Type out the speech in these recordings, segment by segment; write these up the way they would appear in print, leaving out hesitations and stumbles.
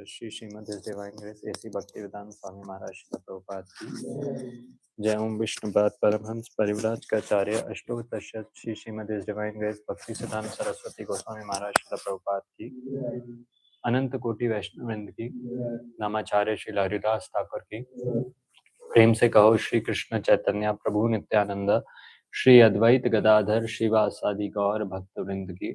Shri Srimad divine grace AC Bhaktivedanta Swami Maharaj Srila Prabhupada की जय। Om Vishnupada Paramahamsa Parivrajakacharya Ashtottara Shri Srimad divine grace Bhakti Siddhanta Saraswati Goswami महाराज श्रील प्रभुपाद की अनंत कोटि वैष्णववृंद की नामाचार्य श्री हरिदास ठाकुर की प्रेम से कहो श्री कृष्ण चैतन्य प्रभु नित्यानंद श्री अद्वैत गदाधर श्रीवासादि गौर भक्तवृंद की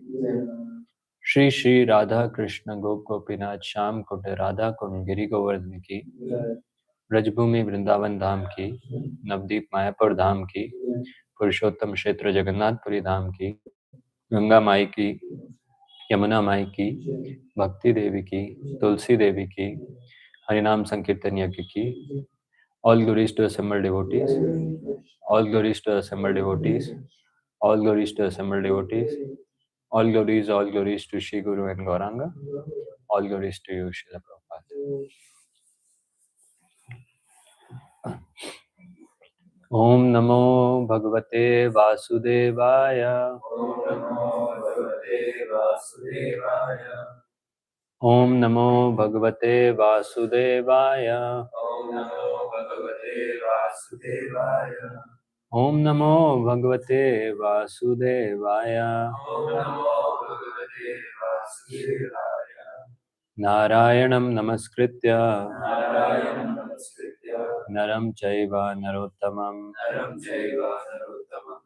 श्री श्री राधा कृष्ण गोप गोपीनाथ श्याम कुट राधा कुंड गिरि गोवर्धन की ब्रजभूमि वृंदावन धाम की नवदीप मायापुर धाम की पुरुषोत्तम क्षेत्र जगन्नाथपुरी धाम की गंगा माई की यमुना माई की भक्ति देवी की तुलसी देवी की हरिनाम संकीर्तन यज्ञ की all glories to assembled devotees, all glories to assembled devotees, all glories to assembled devotees, all glories to Shri Guru and Gauranga, all glories to you, Srila Prabhupada. Om Namo Bhagavate Vasudevaya. Om Namo Bhagavate Vasudevaya. Om Namo Bhagavate Vasudevaya. Om Namo Bhagavate Vasudevaya. Om Namo Bhagavate Vasudevaya. Om Namo Bhagavate Vasudevaya. Narayanam Namaskritya Narayanam Namaskritya Naram Chaiva Narottamam Naram Chaiva Narottamam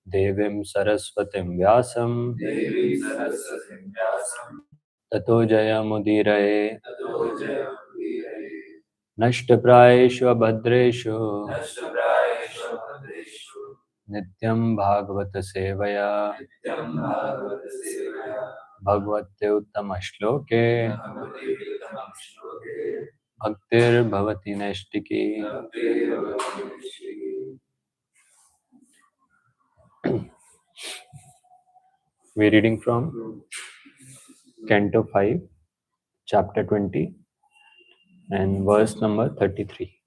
Devim Saraswatim Vyasam Devim Saraswatim Vyasam Tato Jayamudiraye Tato Jayamudiraye Nashtaprayeshu Abhadreshu Nashtaprayeshu Bhadreshu Nityam Bhagavata Sevaya Nityam Bhagavata Sevaya Bhagavate Uttama Shloke Bhagavate Uttamam Shloke Bhaktir Bhavati Naistiki. Bhakti Bhagavate Shri. We are reading from Canto 5, Chapter 20 and verse number 33.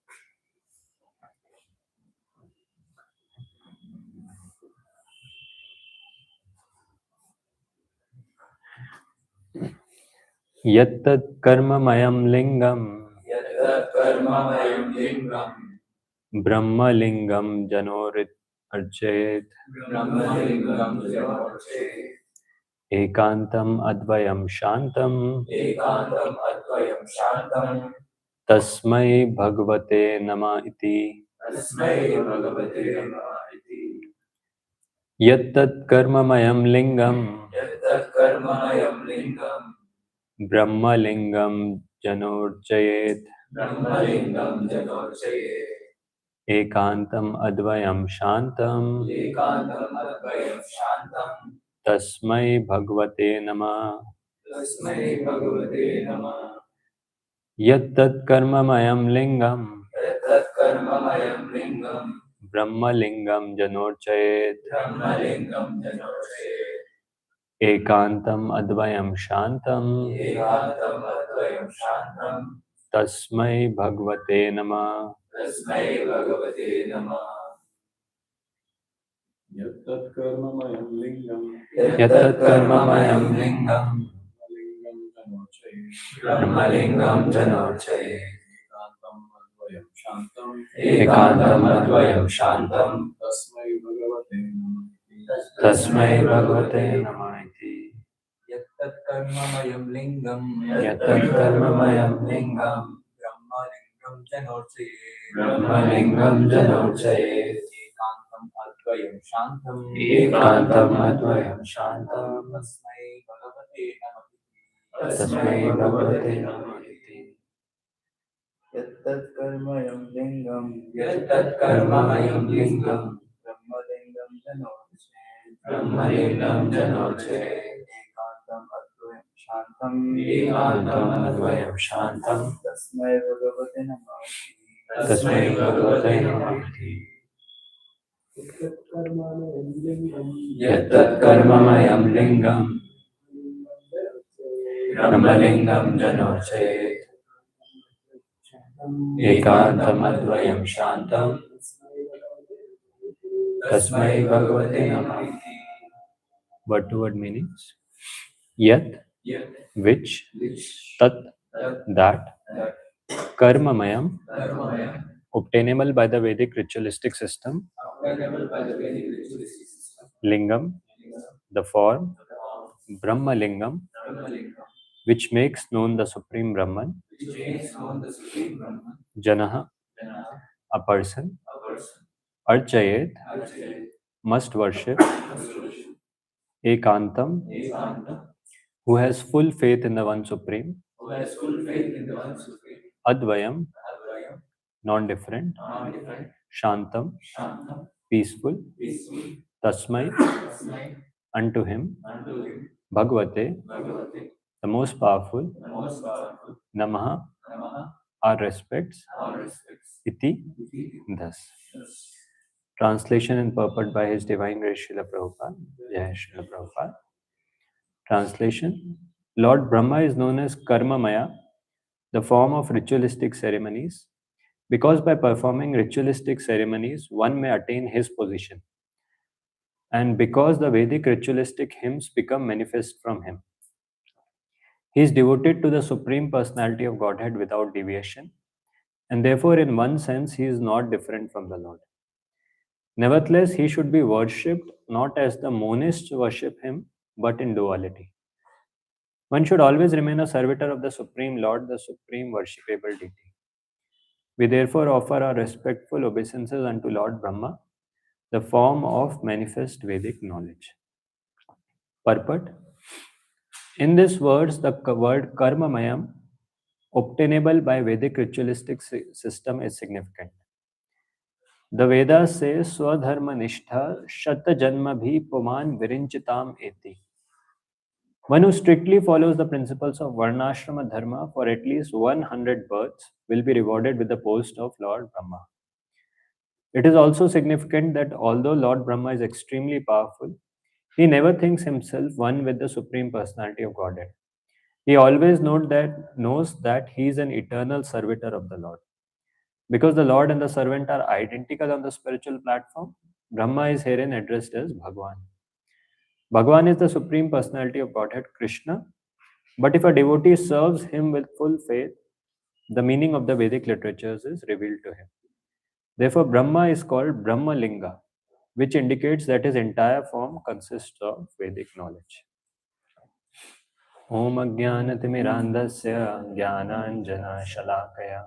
Yattat karmamayam lingam Yattat karmamayam lingam Brahma lingam janorit archet Brahmalingam Janorche Ekantam advayam shantam Ekantam Advayam Shantam Tasmai bhagavate nama iti. Tasmai Bhagavate Namaha iti. Yattat karmamayam lingam Yattat karmamayam lingam Brahma lingam janorchayet Brahmalingam Janorche Ekantam advayam shantam Ekantam Advayam Shantam Tasmai bhagavate nama. Tasmai Bhagavate Namaha. Yattat karmamayam lingam Yattat karmamayam lingam Brahma lingam janorchayet Brahmalingam Janorche एकांतम अद्वयम शांतम एकांतम अद्वयम शांतम तस्मै भगवते नमः। तस्मै भगवते नमः। यत्तत्कर्ममयं लिङ्गं यत्तत्कर्ममयं लिङ्गं ब्रह्मलिङ्गं जनोर्चये एकान्तम् अद्वयं शान्तं एकान्तम् अद्वयं शान्तं तस्मै भगवते नमः। तस्मै भगवते नमः इति। यत्तत्कर्ममयं लिङ्गं यत्तत्कर्ममयं लिङ्गं ब्रह्मलिङ्गं जनोर्चये एकान्तम् अद्वयं शान्तम् एकान्तम् अद्वयं शान्तं तस्मै भगवते नमः। तस्मै भगवते नमः इति। यत्तत्कर्मयं लिङ्गं यत्तत्कर्ममयं लिङ्गं ब्रह्मलिङ्गं ब्रह्मलिङ्गं जनोर्चये एकान्तम् अद्वयं शान्तम् एकान्तम् अद्वयं शान्तं तस्मै भगवते नमः। तस्मै भगवते नमः इति। यत्तत्कर्ममयं लिङ्गं यत्तत्कर्ममयं लिङ्गं ब्रह्मलिङ्गं जनोर्चये एकान्तम् अद्वयं शान्तं तस्मै भगवते नमः। Word to word meanings. Yat, which, tat, that, karmamayam, obtainable by the Vedic ritualistic system, lingam, the form, Brahma lingam, which makes known the Supreme Brahman, Janaha, a person, Archayet, must worship, Ekantam, who has full faith in the One Supreme, Advayam, non-different, Shantam, peaceful, Tasmai, unto him, Bhagavate, the most powerful, Namaha, our respects, Iti, thus. Translation and purport by His Divine Grace Srila Prabhupada. Jai Srila Prabhupada. Translation. Lord Brahma is known as Karmamaya, the form of ritualistic ceremonies, because by performing ritualistic ceremonies, one may attain his position. And because the Vedic ritualistic hymns become manifest from him. He is devoted to the Supreme Personality of Godhead without deviation, and therefore in one sense he is not different from the Lord. Nevertheless, he should be worshipped not as the monists worship him, but in duality. One should always remain a servitor of the Supreme Lord, the Supreme Worshipable Deity. We therefore offer our respectful obeisances unto Lord Brahma, the form of manifest Vedic knowledge. Purport. In this verse, the word Karmamayam, obtainable by Vedic ritualistic system, is significant. The Vedas say Swadharma Nishtha Shata Janma Bhi Puman Virinchitam Eti. One who strictly follows the principles of Varnashrama Dharma for at least 100 births will be rewarded with the post of Lord Brahma. It is also significant that although Lord Brahma is extremely powerful, he never thinks himself one with the Supreme Personality of Godhead. He always knows that he is an eternal servitor of the Lord. Because the Lord and the servant are identical on the spiritual platform, Brahma is herein addressed as Bhagwan. Bhagwan is the Supreme Personality of Godhead, Krishna. But if a devotee serves him with full faith, the meaning of the Vedic literatures is revealed to him. Therefore, Brahma is called Brahmalinga, which indicates that his entire form consists of Vedic knowledge. Om Ajnanatimirandasya Jnananjana Shalakaya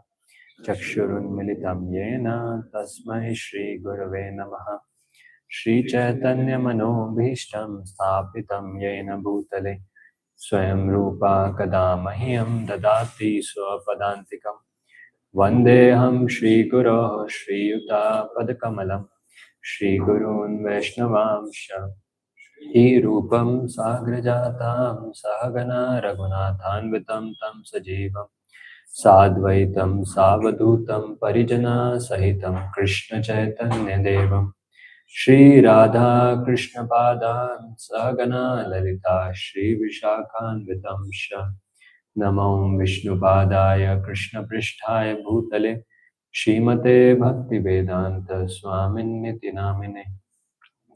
Chakshurunmilitam Yena Tasmai Shri Gurave Namaha Shri Chaitanya Manobhishtam Sthapitam Yena Bhutale Swayam Rupa Kadamahyam Dadati Swapadantikam Vandeham Shri Guru Shri Yuta Padakamalam Shri Gurun Vaishnavamsha He Rupam Sagrajatam Sahagana Raghunathanvitam Tam Sajivam Sadvaitam Savadutam Parijana Sahitam Krishna Chaitanya Devam Shri Radha Krishna Padan Sagana Lalita Shri Vishakhanvitam Sha Namo Vishnu Padaya Krishna Pristhaya Bhutale Shrimate Bhakti Vedanta Swamin Niti Namine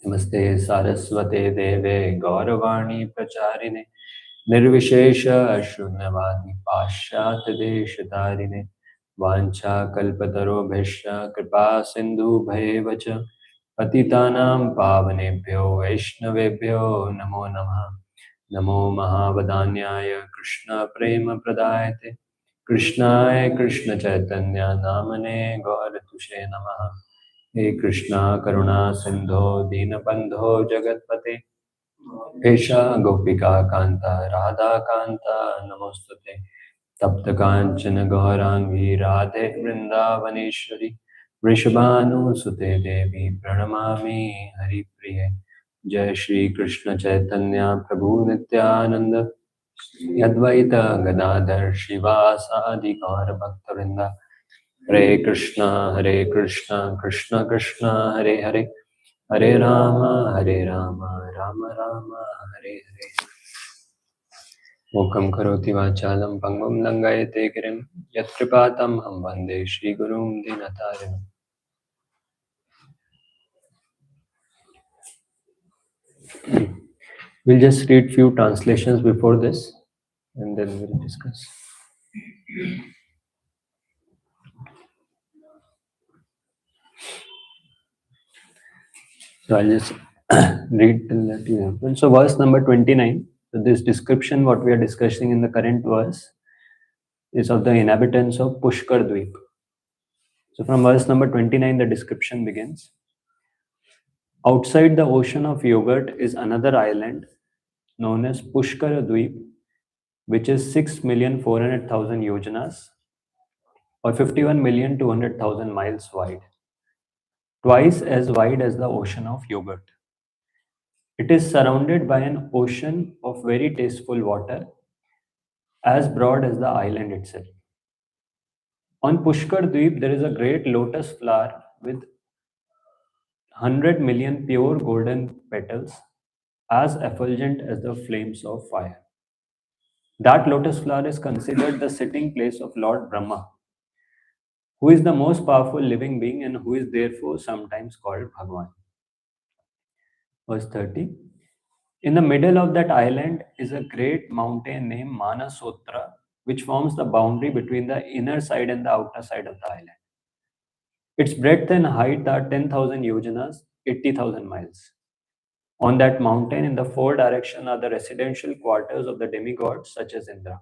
Namaste Saraswate Deve Gauravani Pracharine Nirvishesha Shunyavadi Pashat Deshatarine Vancha Kalpatarobhesha Kripa Sindhu Bhayevacha Patitanam Pavanebhyo Vaishnavebhyo Namo Namah Namo Mahavadanyaya Krishna Prema Pradayate Krishnaya Krishna Chaitanya Namane Gauratushe Namaha He Krishna Karuna Sindho Dinabandho Jagatpate Esha Gopika Kanta Radha Kanta Namostute Tapta Kanchana Gaurangi Radhe Vrindavaneshwari Vrishabhanu Sute Devi Pranamami Hari Priye Jai Shri Krishna Chaitanya Prabhu Nityananda Yadvaita Gadadhar Shivasadi Gaur Bhaktavinda Hare Krishna Krishna Krishna Hare Hare Hare Rama Rama Rama Hare Hare Mukam karoti vachalam pangvam langayate girim Yatkripātam ham vande Shri Gurum Dinatarinam. We'll just read few translations before this and then we'll discuss. So I'll just read till that you have. So verse number 29. So this description, what we are discussing in the current verse, is of the inhabitants of Pushkar Dweep. So from verse number 29, the description begins. Outside the ocean of yogurt is another island known as Pushkar Dweep, which is 6,400,000 yojanas or 51,200,000 miles wide, twice as wide as the ocean of yogurt. It is surrounded by an ocean of very tasteful water, as broad as the island itself. On Pushkar Dweep, there is a great lotus flower with 100 million pure golden petals, as effulgent as the flames of fire. That lotus flower is considered the sitting place of Lord Brahma, who is the most powerful living being and who is therefore sometimes called Bhagwan. Verse 30. In the middle of that island is a great mountain named Manasotra, which forms the boundary between the inner side and the outer side of the island. Its breadth and height are 10,000 yojanas, 80,000 miles. On that mountain, in the four directions, are the residential quarters of the demigods, such as Indra.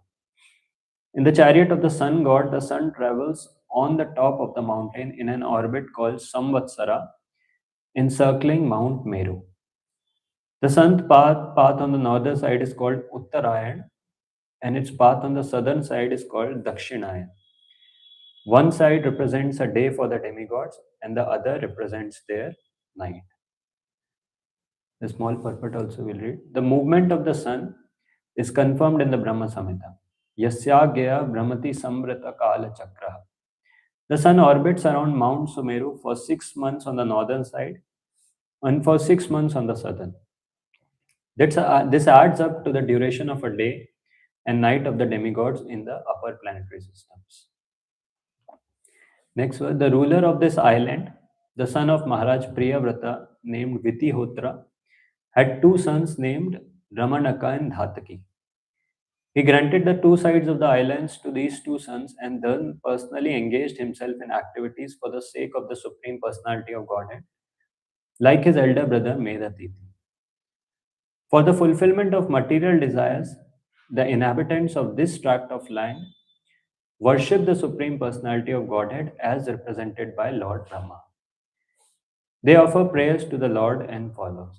In the chariot of the sun god, the sun travels on the top of the mountain in an orbit called Samvatsara, encircling Mount Meru. The sun's path on the northern side is called Uttarayan, and its path on the southern side is called Dakshinayan. One side represents a day for the demigods, and the other represents their night. The small purport also will read. The movement of the sun is confirmed in the Brahma Samhita. Yasya Gaya Brahmati Samvrata Kala Chakra. The sun orbits around Mount Sumeru for 6 months on the northern side and for 6 months on the southern. This adds up to the duration of a day and night of the demigods in the upper planetary systems. Next one, the ruler of this island, the son of Maharaj Priyavrata, named Vitihotra, had two sons named Ramanaka and Dhataki. He granted the two sides of the islands to these two sons and then personally engaged himself in activities for the sake of the Supreme Personality of Godhead, like his elder brother Medhatiti. For the fulfillment of material desires, the inhabitants of this tract of land worship the Supreme Personality of Godhead as represented by Lord Brahma. They offer prayers to the Lord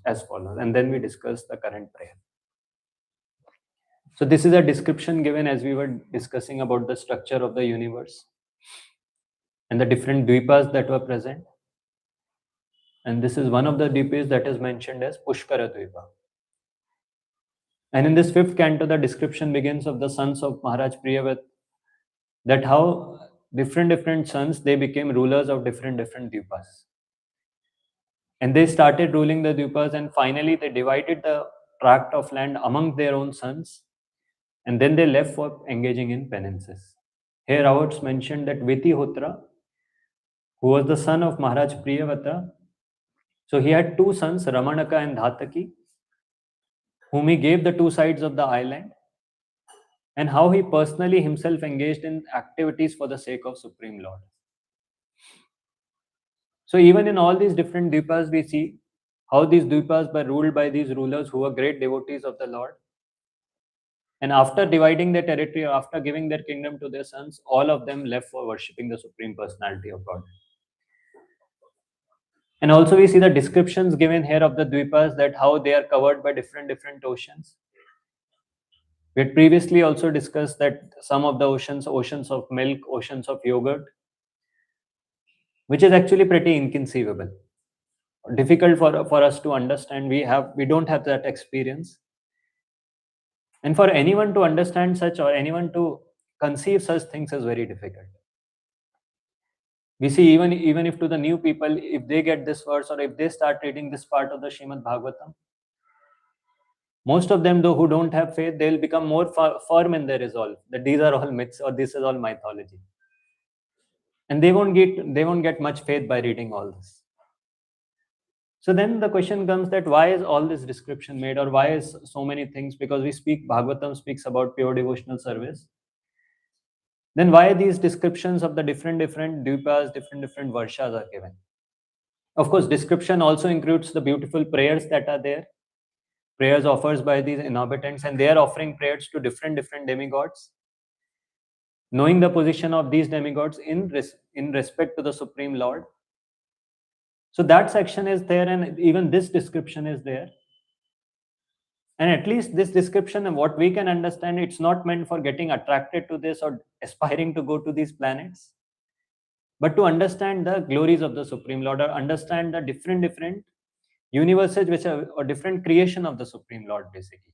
as follows, and then we discuss the current prayer. So this is a description given as we were discussing about the structure of the universe and the different dvipas that were present. And this is one of the dvipas that is mentioned as Pushkara Dvipa. And in this fifth canto, the description begins of the sons of Maharaj Priyavat, that how different sons, they became rulers of different dvipas. And they started ruling the Dvipas, and finally they divided the tract of land among their own sons, and then they left for engaging in penances. Here Roberts mentioned that Vitihotra, who was the son of Maharaj Priyavata, so he had two sons, Ramanaka and Dhataki, whom he gave the two sides of the island, and how he personally himself engaged in activities for the sake of Supreme Lord. So even in all these different Dvipas, we see how these Dvipas were ruled by these rulers who were great devotees of the Lord. And after dividing their territory, or after giving their kingdom to their sons, all of them left for worshipping the Supreme Personality of God. And also we see the descriptions given here of the Dvipas, that how they are covered by different oceans. We had previously also discussed that some of the oceans of milk, oceans of yogurt, which is actually pretty inconceivable, difficult for us to understand. We don't have that experience. And for anyone to understand such, or anyone to conceive such things, is very difficult. We see even if to the new people, if they get this verse, or if they start reading this part of the Srimad Bhagavatam, most of them, though, who don't have faith, they'll become more firm in their resolve that these are all myths, or this is all mythology. And they won't get much faith by reading all this. So then the question comes that why is all this description made, or why is so many things? Because Bhagavatam speaks about pure devotional service. Then why these descriptions of the different Dvipas, different varshas are given? Of course, description also includes the beautiful prayers that are there, prayers offered by these inhabitants, and they are offering prayers to different demigods, knowing the position of these demigods in respect to the Supreme Lord. So that section is there, and even this description is there. And at least this description, and what we can understand, it's not meant for getting attracted to this or aspiring to go to these planets, but to understand the glories of the Supreme Lord, or understand the different universes which are, or different creation of the Supreme Lord, basically.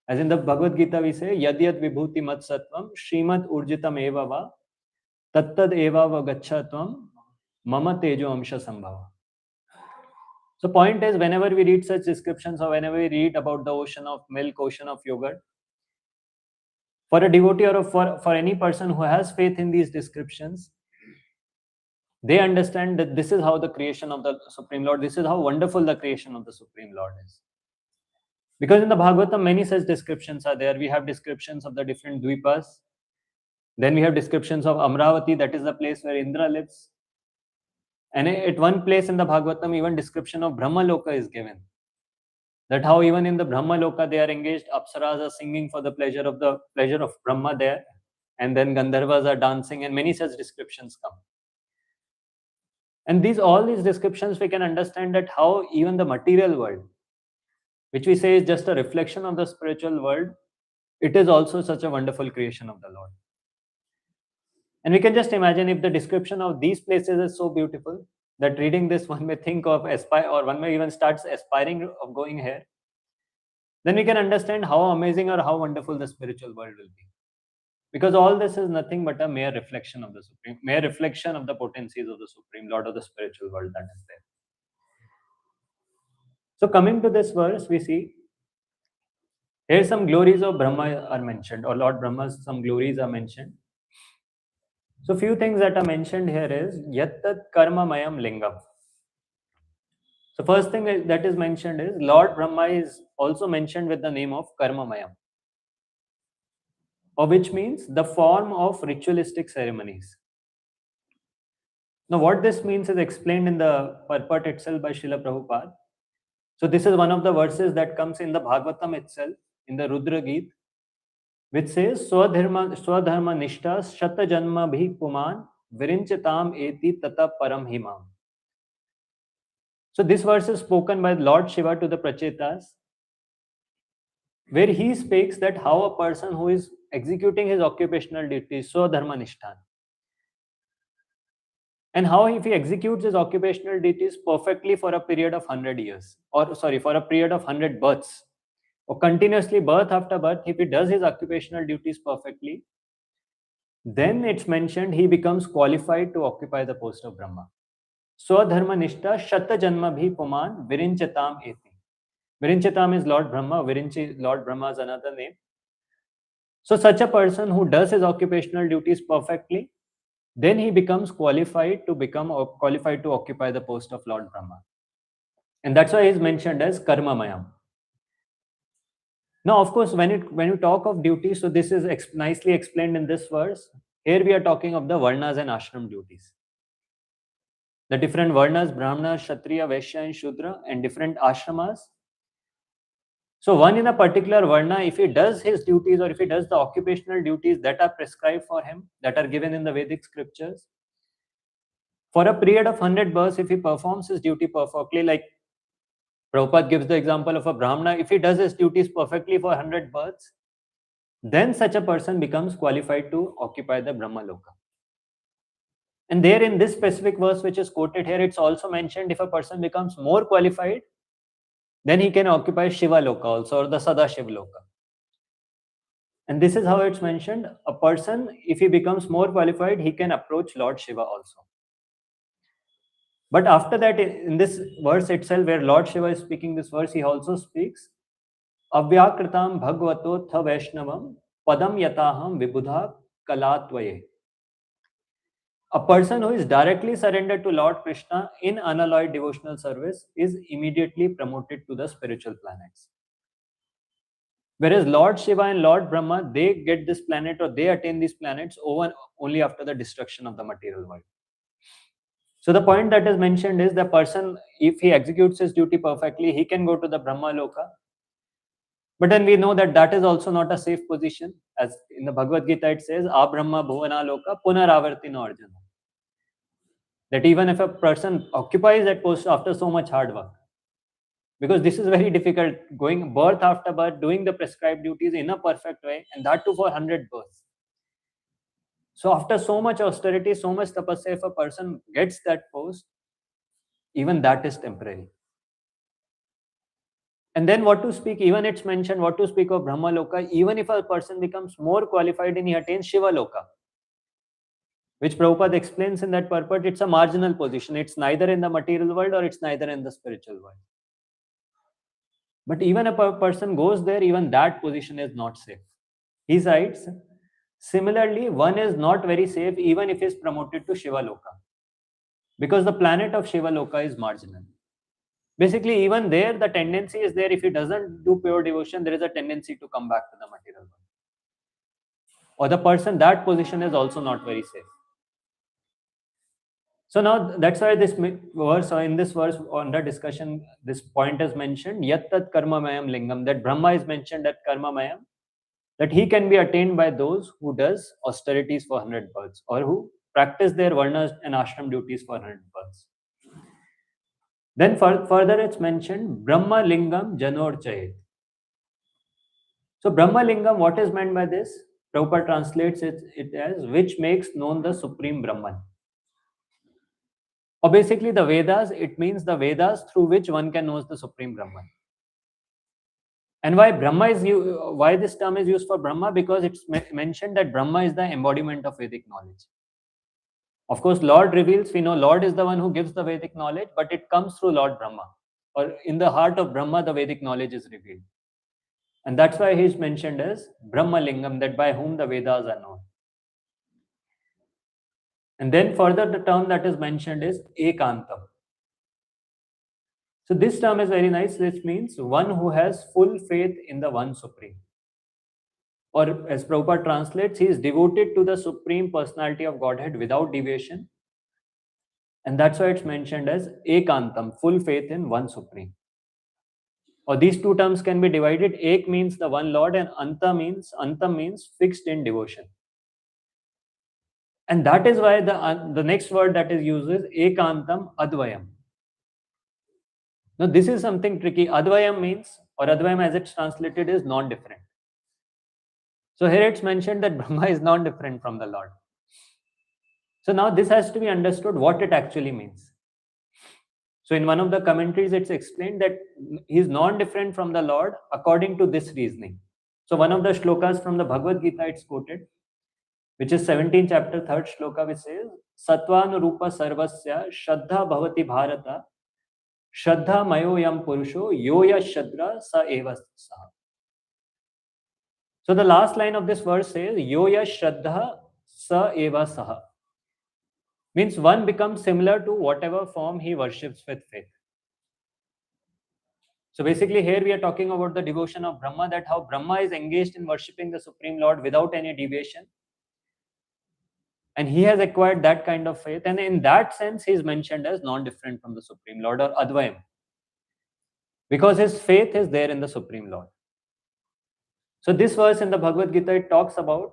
As in the Bhagavad Gita, we say, Yad Yad Vibhuti Mat Sattvam Srimad Urjitam Eva Va Tattad Eva Va Gachatvam Mama Tejo Amsha Sambhava. So point is, whenever we read such descriptions, or whenever we read about the ocean of milk, ocean of yogurt, for a devotee, or for any person who has faith in these descriptions, they understand that this is how the creation of the Supreme Lord, this is how wonderful the creation of the Supreme Lord is. Because in the Bhagavatam, many such descriptions are there. We have descriptions of the different Dvipas. Then we have descriptions of Amravati, that is the place where Indra lives. And at one place in the Bhagavatam, even description of Brahma Loka is given. That how even in the Brahma Loka they are engaged, Apsaras are singing for the pleasure of Brahma there, and then Gandharvas are dancing, and many such descriptions come. And all these descriptions, we can understand that how even the material world, which we say is just a reflection of the spiritual world, it is also such a wonderful creation of the Lord. And we can just imagine, if the description of these places is so beautiful, that reading this one may think of aspire, or one may even start aspiring of going here, then we can understand how amazing or how wonderful the spiritual world will be. Because all this is nothing but a mere reflection of the Supreme, mere reflection of the potencies of the Supreme Lord, of the spiritual world that is there. So coming to this verse, we see here some glories of Brahma are mentioned, or Lord Brahma's some glories are mentioned. So few things that are mentioned here is Yattat Karma Mayam Lingam. So first thing that is mentioned is Lord Brahma is also mentioned with the name of Karma Mayam, or which means the form of ritualistic ceremonies. Now what this means is explained in the purport itself by Srila Prabhupada. So this is one of the verses that comes in the Bhagavatam itself, in the Rudra Geet, which says Swadharma Nishta Shata Janma Bhi Puman Virinchatam Eti Tata Param Himam. So this verse is spoken by Lord Shiva to the Prachetas, where he speaks that how a person who is executing his occupational duties, Swadharma Nishthan, and how if he executes his occupational duties perfectly for a period of 100 years, or sorry, for a period of 100 births, or continuously birth after birth, if he does his occupational duties perfectly, then it's mentioned he becomes qualified to occupy the post of Brahma. Swadharmanishta Shata Janma Bhi Puman Virinchatam Eti. Virinchatam is Lord Brahma, Virinchi, Lord Brahma is another name. So such a person who does his occupational duties perfectly, then he becomes qualified to occupy the post of Lord Brahma. And that's why he is mentioned as Karmamayam. Now, of course, when you talk of duties, so this is nicely explained in this verse. Here we are talking of the Varnas and Ashram duties. The different Varnas, Brahmana, Kshatriya, Vaishya and Shudra, and different Ashramas. So one in a particular Varna, if he does his duties or if he does the occupational duties that are prescribed for him, that are given in the Vedic scriptures, for a period of 100 births, if he performs his duty perfectly, like Prabhupada gives the example of a Brahmana, if he does his duties perfectly for 100 births, then such a person becomes qualified to occupy the Brahma Loka. And there in this specific verse which is quoted here, it's also mentioned if a person becomes more qualified, then he can occupy Shiva Loka also, or the Sadashiv Loka. And this is how it's mentioned. A person, if he becomes more qualified, he can approach Lord Shiva also. But after that, in this verse itself, where Lord Shiva is speaking this verse, he also speaks, Avyakritam Bhagavato Tha Vaishnavam Padam Yataham Vibudha Kalatvaye. A person who is directly surrendered to Lord Krishna in unalloyed devotional service is immediately promoted to the spiritual planets. Whereas Lord Shiva and Lord Brahma, they get this planet or they attain these planets only after the destruction of the material world. So the point that is mentioned is the person, if he executes his duty perfectly, he can go to the Brahma Loka. But then we know that that is also not a safe position. As in the Bhagavad Gita it says, Abrahma Bhuvana Loka Punaravartino Arjuna. That even if a person occupies that post after so much hard work, because this is very difficult, going birth after birth, doing the prescribed duties in a perfect way, and that too for 100 births. So after so much austerity, so much tapasya, if a person gets that post, even that is temporary. And then what to speak, even it's mentioned, what to speak of Brahma Loka, even if a person becomes more qualified and he attains Shiva Loka, which Prabhupada explains in that purport, it's a marginal position. It's neither in the material world or it's neither in the spiritual world. But even if a person goes there, even that position is not safe. He cites, similarly, one is not very safe even if he is promoted to Shiva Loka, because the planet of Shiva Loka is marginal. Basically, even there, the tendency is there, if he doesn't do pure devotion, there is a tendency to come back to the material world. Or the person, that position is also not very safe. So now that's why this verse, or in this verse under discussion, this point is mentioned, Yat Tat Karmamayam Lingam, that Brahma is mentioned at Karmamayam, that he can be attained by those who does austerities for 100 births, or who practice their varnas and ashram duties for 100 births. Then further it's mentioned, Brahma Lingam Janor Chayet. So Brahma Lingam, what is meant by this? Prabhupada translates it as, which makes known the Supreme Brahman. Or basically the Vedas, it means the Vedas through which one can know the Supreme Brahman. And why why this term is used for Brahma? Because it's mentioned that Brahma is the embodiment of Vedic knowledge. Of course, Lord reveals, we know Lord is the one who gives the Vedic knowledge, but it comes through Lord Brahma. Or in the heart of Brahma, the Vedic knowledge is revealed. And that's why he is mentioned as Brahma Lingam, that by whom the Vedas are known. And then further the term that is mentioned is Ekantam. So this term is very nice. This means one who has full faith in the one Supreme. Or as Prabhupada translates, he is devoted to the Supreme Personality of Godhead without deviation. And that's why it's mentioned as Ekantam, full faith in one Supreme. Or these two terms can be divided. Ek means the one Lord, and Antam means fixed in devotion. And that is why the next word that is used is Ekantam Advayam. Now this is something tricky. Advayam means, or Advayam as it's translated, is non-different. So here it's mentioned that Brahma is non-different from the Lord. So now this has to be understood what it actually means. So in one of the commentaries, it's explained that he is non-different from the Lord according to this reasoning. So one of the shlokas from the Bhagavad Gita, it's quoted, which is 17th chapter, 3rd shloka, which says, Sattvanurupa sarvasya shraddha bhavati bharata, shraddha mayo yam purusho, yoya shadra sa eva saha. So the last line of this verse says, yoya shraddha sa eva saha. Means one becomes similar to whatever form he worships with faith. So basically here we are talking about the devotion of Brahma, that how Brahma is engaged in worshipping the Supreme Lord without any deviation. And he has acquired that kind of faith. And in that sense, he is mentioned as non-different from the Supreme Lord, or Advayam. Because his faith is there in the Supreme Lord. So this verse in the Bhagavad Gita, it talks about,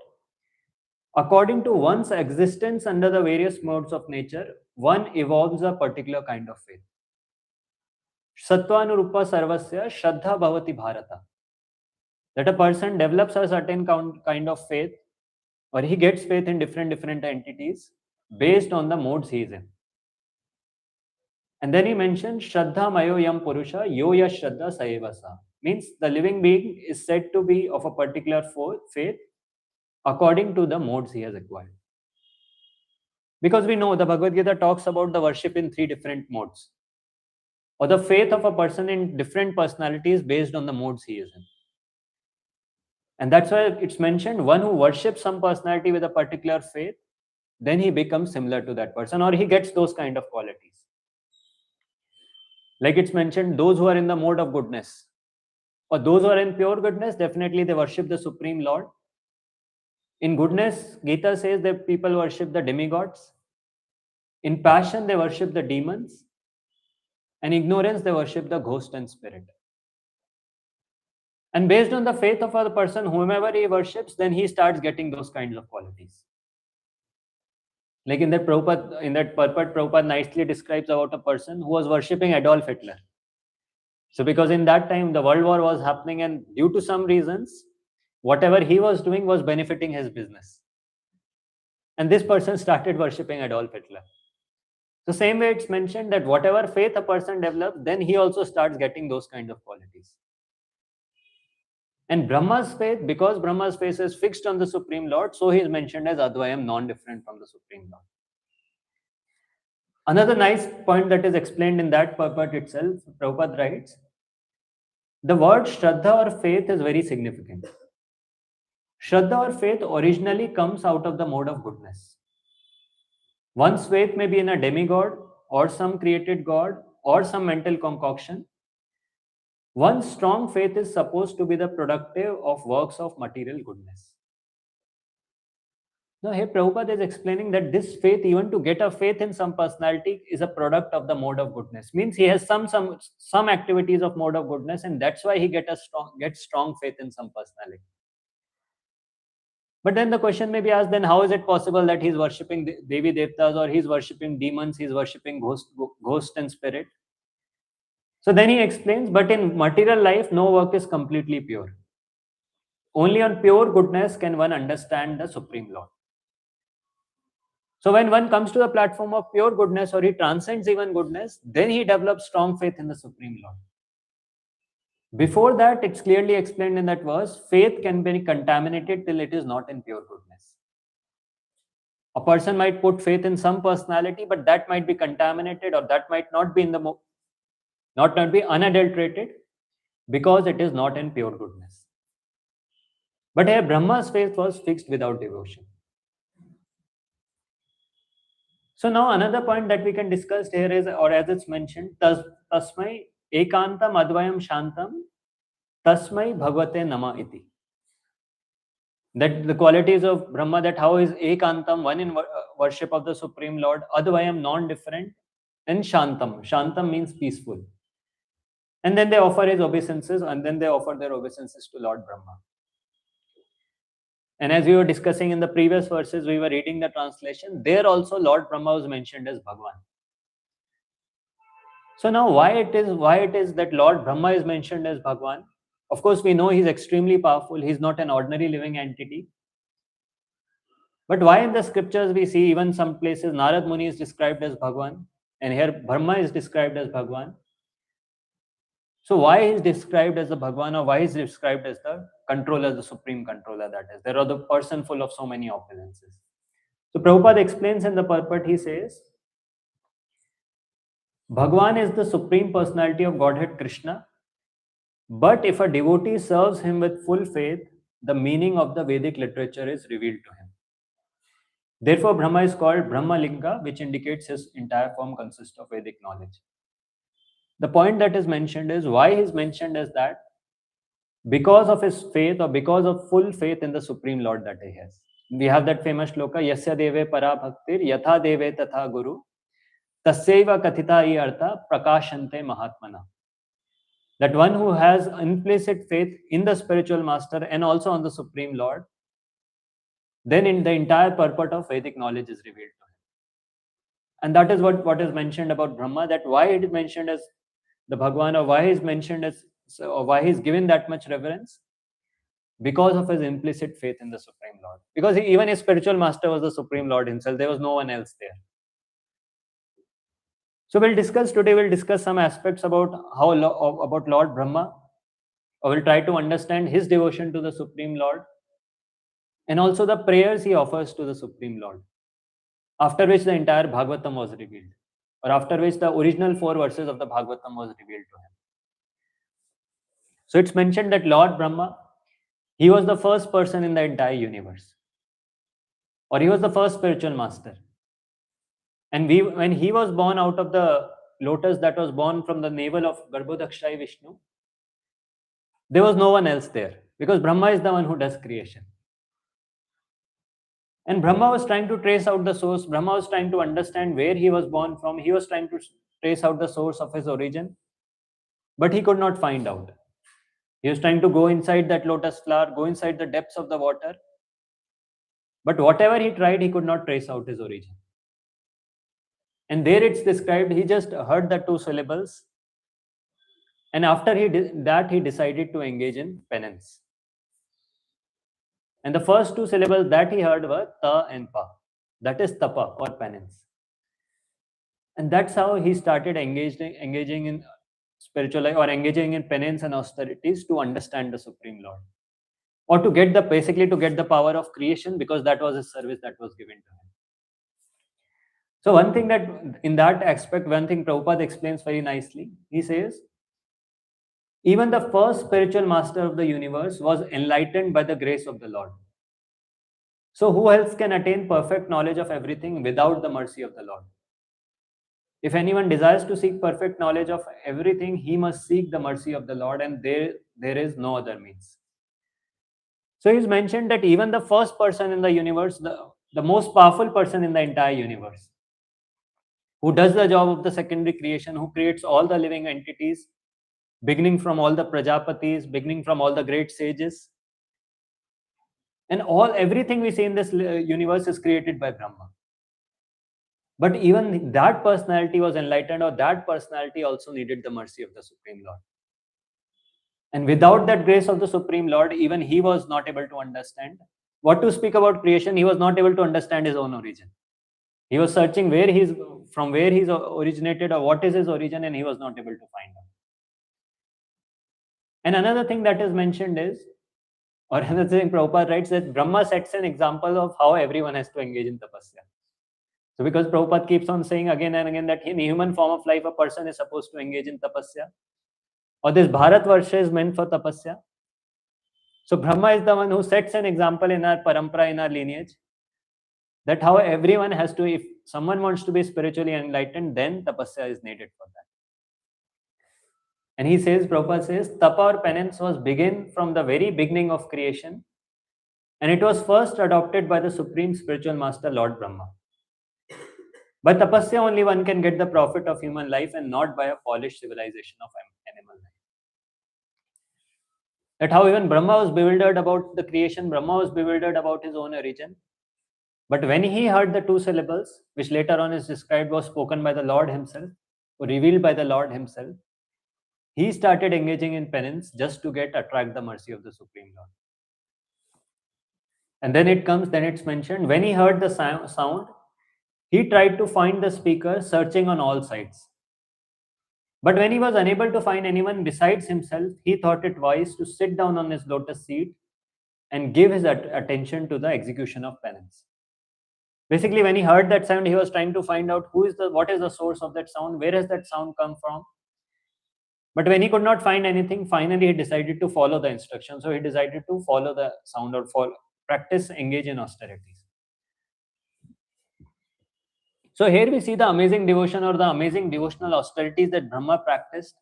according to one's existence under the various modes of nature, one evolves a particular kind of faith. Sattvanurupa sarvasya shraddha bhavati bharata. That a person develops a certain kind of faith, or he gets faith in different entities based on the modes he is in. And then he mentioned Shraddha Mayo Yam Purusha Yoya Shraddha Saevasa. Means the living being is said to be of a particular faith according to the modes he has acquired. Because we know the Bhagavad Gita talks about the worship in 3 different modes, or the faith of a person in different personalities based on the modes he is in. And that's why it's mentioned, one who worships some personality with a particular faith, then he becomes similar to that person, or he gets those kind of qualities. Like it's mentioned, those who are in the mode of goodness, or those who are in pure goodness, definitely they worship the Supreme Lord. In goodness, Gita says that people worship the demigods. In passion, they worship the demons. And ignorance, they worship the ghost and spirit. And based on the faith of a person, whomever he worships, then he starts getting those kinds of qualities. Like in that purport, Prabhupada nicely describes about a person who was worshipping Adolf Hitler. So because in that time, the World War was happening, and due to some reasons, whatever he was doing was benefiting his business. And this person started worshipping Adolf Hitler. So same way it's mentioned that whatever faith a person develops, then he also starts getting those kind of qualities. And Brahma's faith, because Brahma's faith is fixed on the Supreme Lord, so he is mentioned as Advayam, non-different from the Supreme Lord. Another nice point that is explained in that purport itself, Prabhupada writes, the word Shraddha or faith is very significant. Shraddha or faith originally comes out of the mode of goodness. One's faith may be in a demigod, or some created god, or some mental concoction. One's strong faith is supposed to be the productive of works of material goodness. Now here Prabhupada is explaining that this faith, even to get a faith in some personality, is a product of the mode of goodness. Means he has some activities of mode of goodness, and that's why he gets strong faith in some personality. But then the question may be asked, then how is it possible that he's worshipping Devi Devtas, or he's worshipping demons, he's worshipping ghost and spirit? So then he explains, but in material life, no work is completely pure. Only on pure goodness can one understand the Supreme Lord. So when one comes to the platform of pure goodness, or he transcends even goodness, then he develops strong faith in the Supreme Lord. Before that, it's clearly explained in that verse, faith can be contaminated till it is not in pure goodness. A person might put faith in some personality, but that might be contaminated, or that might not be in the not be unadulterated, because it is not in pure goodness. But here Brahma's faith was fixed without devotion. So now another point that we can discuss here is, or as it's mentioned, tasmai ekantam advayam shantam tasmai bhagavate nama iti. That the qualities of Brahma, that how is ekantam, one in worship of the Supreme Lord, advayam, non-different, and shantam. Shantam means peaceful. And then they offer his obeisances, and then they offer their obeisances to Lord Brahma. And as we were discussing in the previous verses, we were reading the translation, there also Lord Brahma was mentioned as Bhagwan. So now why it is that Lord Brahma is mentioned as Bhagwan? Of course, we know he's extremely powerful. He's not an ordinary living entity. But why in the scriptures we see even some places Narad Muni is described as Bhagwan, and here Brahma is described as Bhagwan? So why is described as the Bhagwan, or why is described as the controller, the supreme controller, that is? There are the person full of so many opulences. So Prabhupada explains in the purport, he says, Bhagwan is the supreme personality of Godhead Krishna, but if a devotee serves him with full faith, the meaning of the Vedic literature is revealed to him. Therefore, Brahma is called Brahmalinga, which indicates his entire form consists of Vedic knowledge. The point that is mentioned is why he is mentioned as that because of his faith or because of full faith in the Supreme Lord that he has. We have that famous shloka, Yasya deve para bhaktir, yatha deve tatha guru, tasyaiva kathita I artha prakashante mahatmana. That one who has implicit faith in the spiritual master and also on the Supreme Lord, then in the entire purport of Vedic knowledge is revealed to him. And that is what is mentioned about Brahma, that why it is mentioned as the Bhagwan, or why he is mentioned as, or why he is given that much reverence, because of his implicit faith in the Supreme Lord. Because even his spiritual master was the Supreme Lord himself, there was no one else there. So we'll discuss some aspects about about Lord Brahma, or we'll try to understand his devotion to the Supreme Lord, and also the prayers he offers to the Supreme Lord, after which the entire Bhagavatam was revealed, or after which the original 4 verses of the Bhagavatam was revealed to him. So it's mentioned that Lord Brahma, he was the first person in the entire universe, or he was the first spiritual master. And when he was born out of the lotus that was born from the navel of Garbhodakshai Vishnu, there was no one else there, because Brahma is the one who does creation. And Brahma was trying to trace out the source. Brahma was trying to understand where he was born from. He was trying to trace out the source of his origin, but he could not find out. He was trying to go inside that lotus flower, go inside the depths of the water. But whatever he tried, he could not trace out his origin. And there it's described, he just heard the 2 syllables. And after he did that, he decided to engage in penance. And the first 2 syllables that he heard were ta and pa. That is tapa, or penance. And that's how he started engaging in spiritual life, or engaging in penance and austerities to understand the Supreme Lord, or to get basically to get the power of creation, because that was a service that was given to him. So one thing that in that aspect, one thing Prabhupada explains very nicely, he says, even the first spiritual master of the universe was enlightened by the grace of the Lord. So who else can attain perfect knowledge of everything without the mercy of the Lord? If anyone desires to seek perfect knowledge of everything, he must seek the mercy of the Lord, and there is no other means. So he's mentioned that even the first person in the universe, the most powerful person in the entire universe, who does the job of the secondary creation, who creates all the living entities, beginning from all the Prajapatis, beginning from all the great sages, and everything we see in this universe is created by Brahma. But even that personality was enlightened, or that personality also needed the mercy of the Supreme Lord. And without that grace of the Supreme Lord, even he was not able to understand. What to speak about creation, he was not able to understand his own origin. He was searching from where he's originated, or what is his origin, and he was not able to find out. And another thing that is mentioned is, or another thing Prabhupada writes, that Brahma sets an example of how everyone has to engage in tapasya. So because Prabhupada keeps on saying again and again that in human form of life, a person is supposed to engage in tapasya, or this Bharatvarsha is meant for tapasya. So Brahma is the one who sets an example in our parampara, in our lineage, that how everyone has to, if someone wants to be spiritually enlightened, then tapasya is needed for that. And he says, Prabhupada says, tapa or penance was begin from the very beginning of creation, and it was first adopted by the Supreme Spiritual Master, Lord Brahma. By tapasya only one can get the profit of human life, and not by a polished civilization of animal life. That how even Brahma was bewildered about the creation, Brahma was bewildered about his own origin. But when he heard the 2 syllables, which later on is described was spoken by the Lord himself, or revealed by the Lord himself, he started engaging in penance just to attract the mercy of the Supreme Lord. And then it's mentioned, when he heard the sound, he tried to find the speaker, searching on all sides. But when he was unable to find anyone besides himself, he thought it wise to sit down on his lotus seat and give his attention to the execution of penance. Basically, when he heard that sound, he was trying to find out what is the source of that sound, where has that sound come from. But when he could not find anything, finally he decided to follow the instruction. So he decided to follow the sound or practice, engage in austerities. So here we see the amazing devotion or the amazing devotional austerities that Brahma practiced.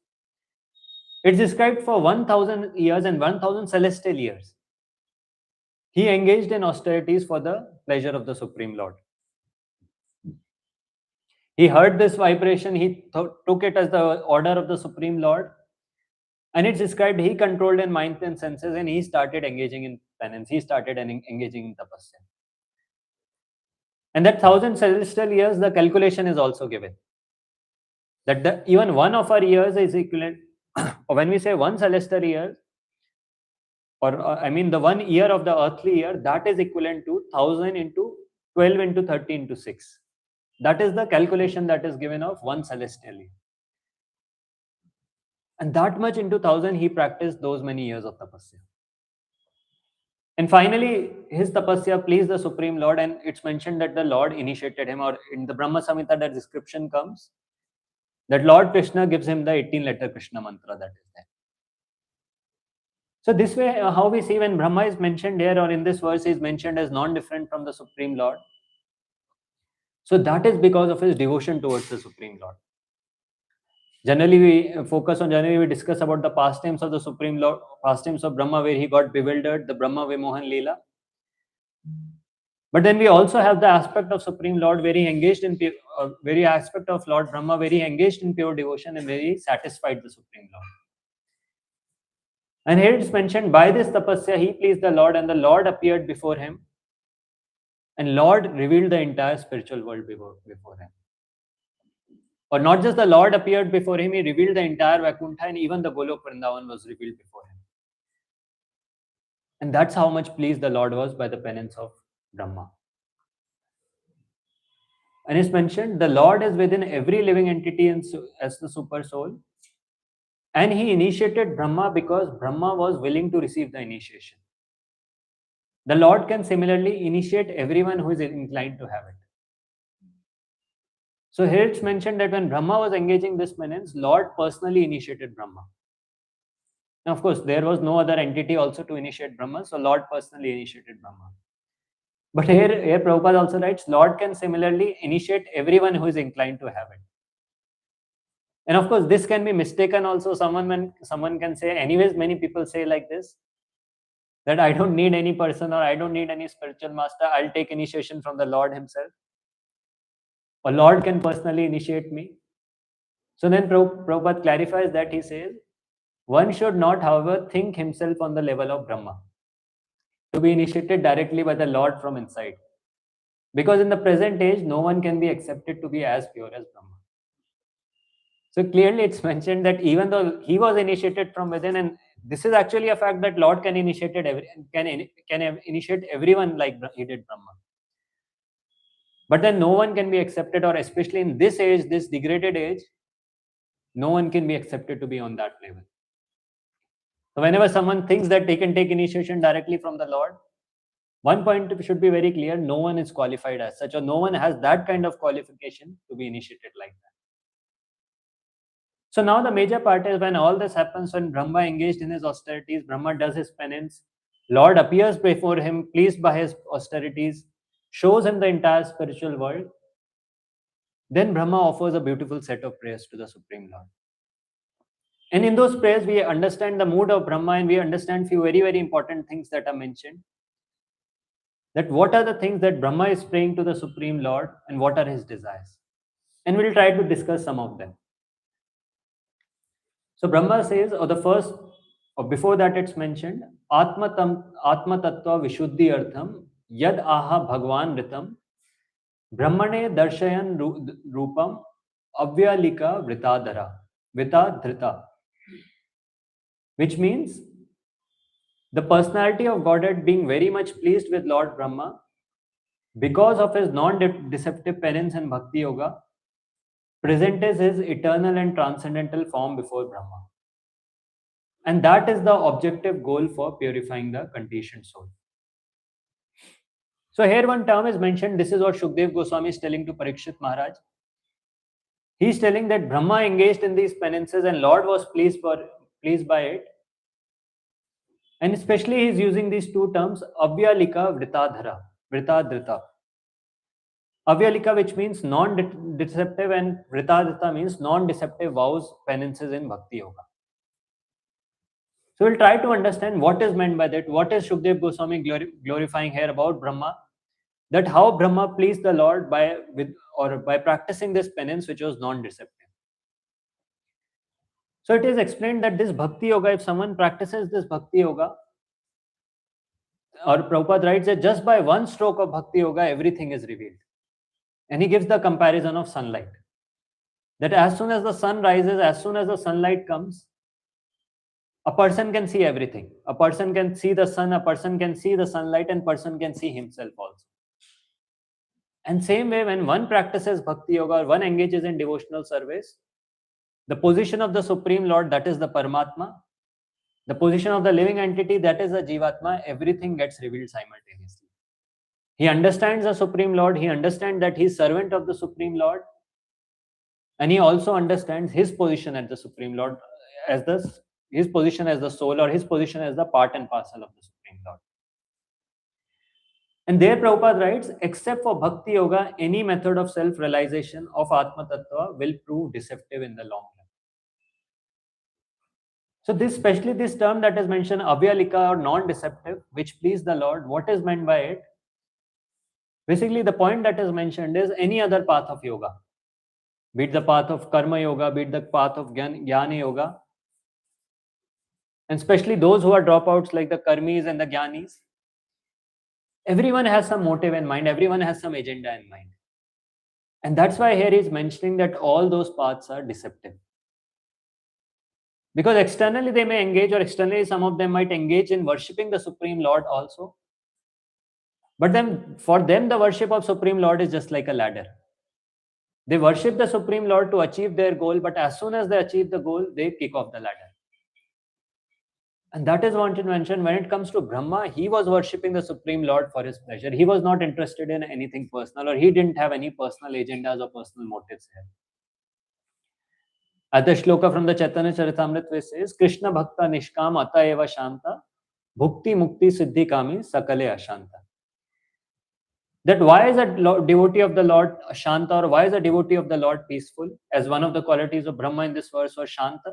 It's described for 1000 years and 1000 celestial years. He engaged in austerities for the pleasure of the Supreme Lord. He heard this vibration, he took it as the order of the Supreme Lord. And it's described he controlled in mind and senses and he started engaging in penance. He started engaging in tapasya. And that 1000 celestial years, the calculation is also given. That even one of our years is equivalent, or when we say one celestial year, or I mean the 1 year of the earthly year, that is equivalent to 1000 into 12 into 30 into 6. That is the calculation that is given of one celestial year. And that much into 1000, he practiced those many years of tapasya. And finally, his tapasya pleased the Supreme Lord, and it's mentioned that the Lord initiated him, or in the Brahma Samhita, that description comes that Lord Krishna gives him the 18-letter Krishna mantra that is there. So this way, how we see when Brahma is mentioned here, or in this verse, is mentioned as non-different from the Supreme Lord. So that is because of his devotion towards the Supreme Lord. Generally, we discuss about the pastimes of the Supreme Lord, pastimes of Brahma, where he got bewildered, the Brahma Vimohan Leela. But then we also have the aspect of Supreme Lord where he engaged in very aspect of Lord Brahma where he engaged in pure devotion and very satisfied the Supreme Lord. And here it's mentioned, by this tapasya he pleased the Lord, and the Lord appeared before him, and Lord revealed the entire spiritual world before him. Or not just the Lord appeared before him, he revealed the entire Vaikuntha, and even the Golok Vrindavan was revealed before him. And that's how much pleased the Lord was by the penance of Brahma. And it's mentioned, the Lord is within every living entity as the super soul. And he initiated Brahma because Brahma was willing to receive the initiation. The Lord can similarly initiate everyone who is inclined to have it. So here it's mentioned that when Brahma was engaging this penance, Lord personally initiated Brahma. Now, of course, there was no other entity also to initiate Brahma, so Lord personally initiated Brahma. But here Prabhupada also writes, Lord can similarly initiate everyone who is inclined to have it. And of course, this can be mistaken also. Someone can say, anyways, many people say like this, that I don't need any person or I don't need any spiritual master. I'll take initiation from the Lord himself. Or Lord can personally initiate me. So then Prabhupada clarifies that he says, one should not, however, think himself on the level of Brahma to be initiated directly by the Lord from inside. Because in the present age, no one can be accepted to be as pure as Brahma. So clearly it's mentioned that even though he was initiated from within, and this is actually a fact that Lord can initiate everyone like he did Brahma. But then no one can be accepted, or especially in this age, this degraded age, no one can be accepted to be on that level. So whenever someone thinks that they can take initiation directly from the Lord, one point should be very clear, no one is qualified as such, or no one has that kind of qualification to be initiated like that. So now the major part is when all this happens, when Brahma engaged in his austerities, Brahma does his penance, Lord appears before him, pleased by his austerities, shows him the entire spiritual world. Then Brahma offers a beautiful set of prayers to the Supreme Lord. And in those prayers, we understand the mood of Brahma, and we understand few very, very important things that are mentioned. That what are the things that Brahma is praying to the Supreme Lord, and what are his desires. And we'll try to discuss some of them. So Brahma says, or before that it's mentioned, Atma Tattva Vishuddhi Artham Yad Aha Bhagwan Ritam Brahmane Darshayan Rupam Avyalika Vritadhrita. Which means the personality of Godhead being very much pleased with Lord Brahma because of his non-deceptive penance and bhakti yoga, present is his eternal and transcendental form before Brahma. And that is the objective goal for purifying the conditioned soul. So here one term is mentioned. This is what Shukdev Goswami is telling to Parikshit Maharaj. He is telling that Brahma engaged in these penances and Lord was pleased by it. And especially he is using these two terms, Avyalika Vritadrita. Avyalika, which means non-deceptive, and Vritadrita means non-deceptive vows, penances in Bhakti Yoga. So we'll try to understand what is meant by that. What is Shukdev Goswami glorifying here about Brahma? That how Brahma pleased the Lord by practicing this penance, which was non-deceptive. So it is explained that this Bhakti Yoga, if someone practices this Bhakti Yoga, or Prabhupada writes that just by one stroke of Bhakti Yoga, everything is revealed. And he gives the comparison of sunlight. That as soon as the sun rises, as soon as the sunlight comes, a person can see everything. A person can see the sun, a person can see the sunlight, and person can see himself also. And same way, when one practices Bhakti Yoga or one engages in devotional service, the position of the Supreme Lord, that is the Paramatma, the position of the living entity, that is the Jivatma, everything gets revealed simultaneously. He understands the Supreme Lord, he understands that he is servant of the Supreme Lord, and he also understands his position as the Supreme Lord, his position as the soul, or his position as the part and parcel of the Supreme Lord. And there Prabhupada writes, except for Bhakti Yoga, any method of self-realization of Atma Tattva will prove deceptive in the long run. So especially this term that is mentioned, Avyalika, or non-deceptive, which please the Lord, what is meant by it? Basically, the point that is mentioned is any other path of yoga, be it the path of Karma Yoga, be it the path of Jnana Yoga, and especially those who are dropouts like the Karmis and the Jnanis, everyone has some motive in mind, everyone has some agenda in mind. And that's why here he is mentioning that all those paths are deceptive. Because externally they may engage, or externally some of them might engage in worshipping the Supreme Lord also. But then for them, the worship of Supreme Lord is just like a ladder. They worship the Supreme Lord to achieve their goal, but as soon as they achieve the goal, they kick off the ladder. And that is what to mention. When it comes to Brahma, he was worshipping the Supreme Lord for his pleasure. He was not interested in anything personal, or he didn't have any personal agendas or personal motives here. At the shloka from the Chaitanya Charitamrita, which says, Krishna Bhakta Nishkam Ata Eva Shanta Bhukti Mukti Siddhi Kami Sakale Ashanta. That why is a devotee of the Lord Shanta, or why is a devotee of the Lord peaceful? As one of the qualities of Brahma in this verse was Shanta.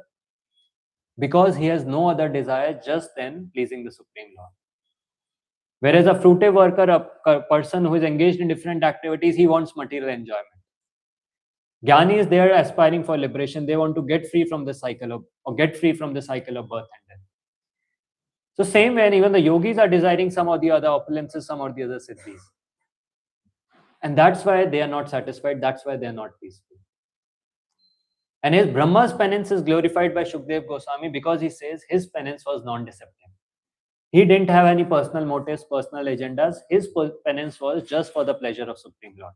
Because he has no other desire just than pleasing the Supreme Lord. Whereas a fruitive worker, a person who is engaged in different activities, he wants material enjoyment. Jnani is there aspiring for liberation. They want to get free from the cycle of birth and death. So same way, even the yogis are desiring some or the other opulences, some or the other siddhis. And that's why they are not satisfied. That's why they are not peaceful. And his Brahma's penance is glorified by Shukdev Goswami because he says his penance was non-deceptive. He didn't have any personal motives, personal agendas. His penance was just for the pleasure of Supreme Lord.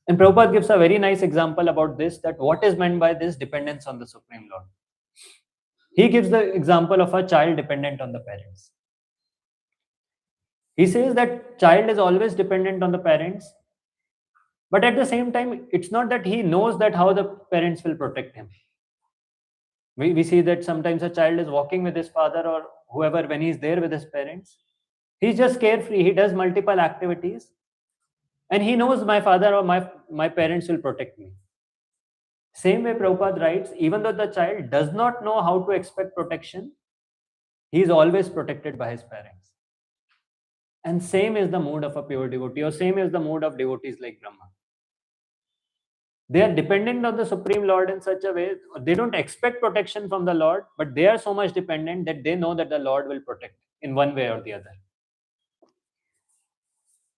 And Prabhupada gives a very nice example about this, that what is meant by this dependence on the Supreme Lord. He gives the example of a child dependent on the parents. He says that child is always dependent on the parents, but at the same time, it's not that he knows that how the parents will protect him. We see that sometimes a child is walking with his father or whoever when he's there with his parents. He's just carefree. He does multiple activities. And he knows my father or my parents will protect me. Same way Prabhupada writes, even though the child does not know how to expect protection, he is always protected by his parents. And same is the mood of a pure devotee, or same is the mood of devotees like Brahma. They are dependent on the Supreme Lord in such a way, they don't expect protection from the Lord, but they are so much dependent that they know that the Lord will protect in one way or the other.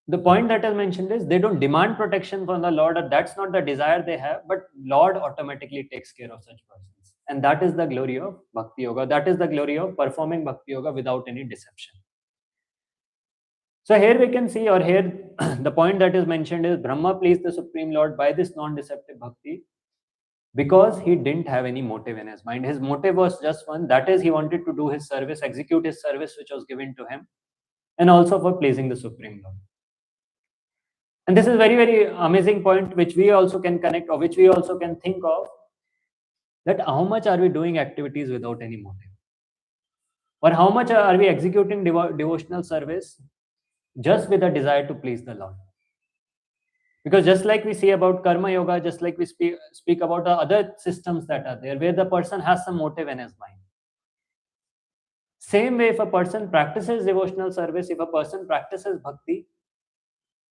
The point that is mentioned is they don't demand protection from the Lord, or that's not the desire they have, but Lord automatically takes care of such persons. And that is the glory of Bhakti Yoga. That is the glory of performing Bhakti Yoga without any deception. So here we can see, or here the point that is mentioned is Brahma pleased the Supreme Lord by this non-deceptive bhakti because he didn't have any motive in his mind. His motive was just one, that is, he wanted to do his service, execute his service which was given to him, and also for pleasing the Supreme Lord. And this is very, very amazing point which we also can connect, or which we also can think of, that how much are we doing activities without any motive? Or how much are we executing devotional service just with a desire to please the Lord? Because just like we see about karma yoga, just like we speak about the other systems that are there, where the person has some motive in his mind. Same way, if a person practices devotional service, if a person practices bhakti,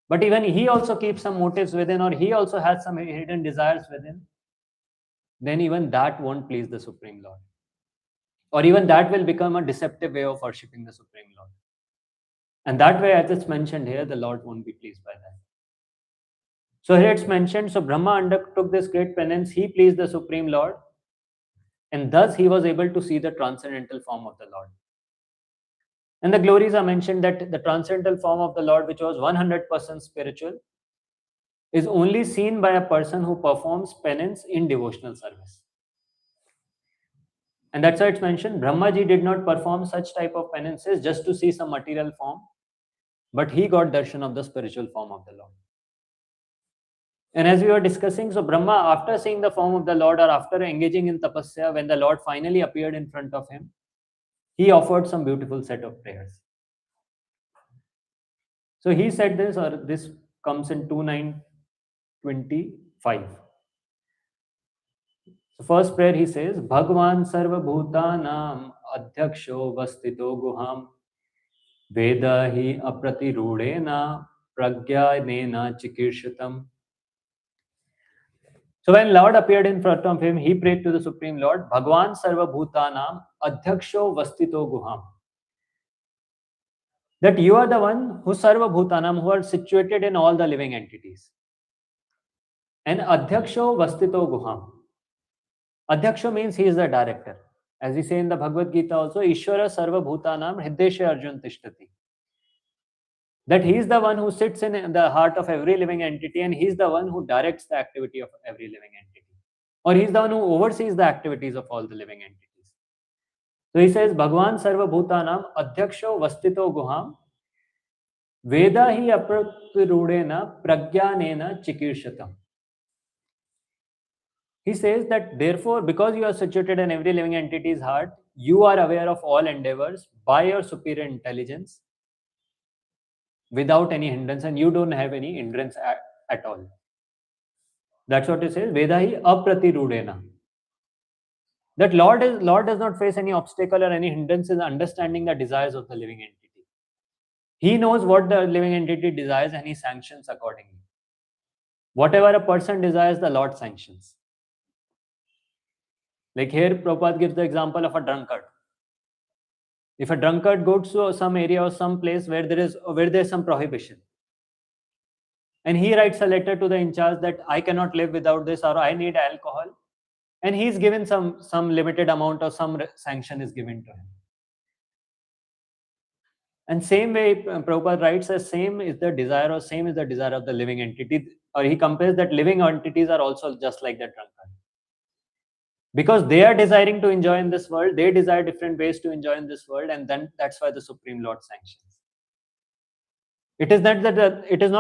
but even he also keeps some motives within, or he also has some hidden desires within, then even that won't please the Supreme Lord. Or even that will become a deceptive way of worshipping the Supreme Lord. And that way, as it's mentioned here, the Lord won't be pleased by that. So here it's mentioned, so Brahma undertook this great penance, he pleased the Supreme Lord, and thus he was able to see the transcendental form of the Lord. And the glories are mentioned that the transcendental form of the Lord, which was 100% spiritual, is only seen by a person who performs penance in devotional service. And that's why it's mentioned, Brahmaji did not perform such type of penances just to see some material form, but he got darshan of the spiritual form of the Lord. And as we were discussing, so Brahma, after seeing the form of the Lord, or after engaging in tapasya, when the Lord finally appeared in front of him, he offered some beautiful set of prayers. So he said this, or this comes in 2925. So first prayer he says, Bhagwan Sarva Bhutanam Adhyaksho Vastito Guham Veda hi apratirudena pragyanena chikirshatam. So when Lord appeared in front of him, he prayed to the Supreme Lord, Bhagwan Sarva Bhutanam Adhyaksho Vastito Guham. That you are the one who Sarva Bhutanam, who are situated in all the living entities. And Adhyaksho Vastito Guham. Adhyaksha means he is the director. As we say in the Bhagavad Gita also, Ishvara Sarva Bhutanam Hriddesha Arjun Tishtati. That he is the one who sits in the heart of every living entity, and he is the one who directs the activity of every living entity. Or he is the one who oversees the activities of all the living entities. So he says, Bhagwan Sarva Bhutanam Adhyaksho Vastito Guham Veda hi apratirudena pragyanena chikirshatam. He says that therefore, because you are situated in every living entity's heart, you are aware of all endeavors by your superior intelligence without any hindrance, and you don't have any hindrance at all. That's what it says, Vedahi apratirudena. That Lord does not face any obstacle or any hindrance in understanding the desires of the living entity. He knows what the living entity desires and he sanctions accordingly. Whatever a person desires, the Lord sanctions. Like here, Prabhupada gives the example of a drunkard. If a drunkard goes to some area or some place where there is some prohibition, and he writes a letter to the in charge that I cannot live without this, or I need alcohol, and he's given some limited amount or some sanction is given to him. And same way, Prabhupada writes, as same is the desire of the living entity, or he compares that living entities are also just like that drunkard. Because they are desiring to enjoy in this world, they desire different ways to enjoy in this world, and then that's why the Supreme Lord sanctions. It is not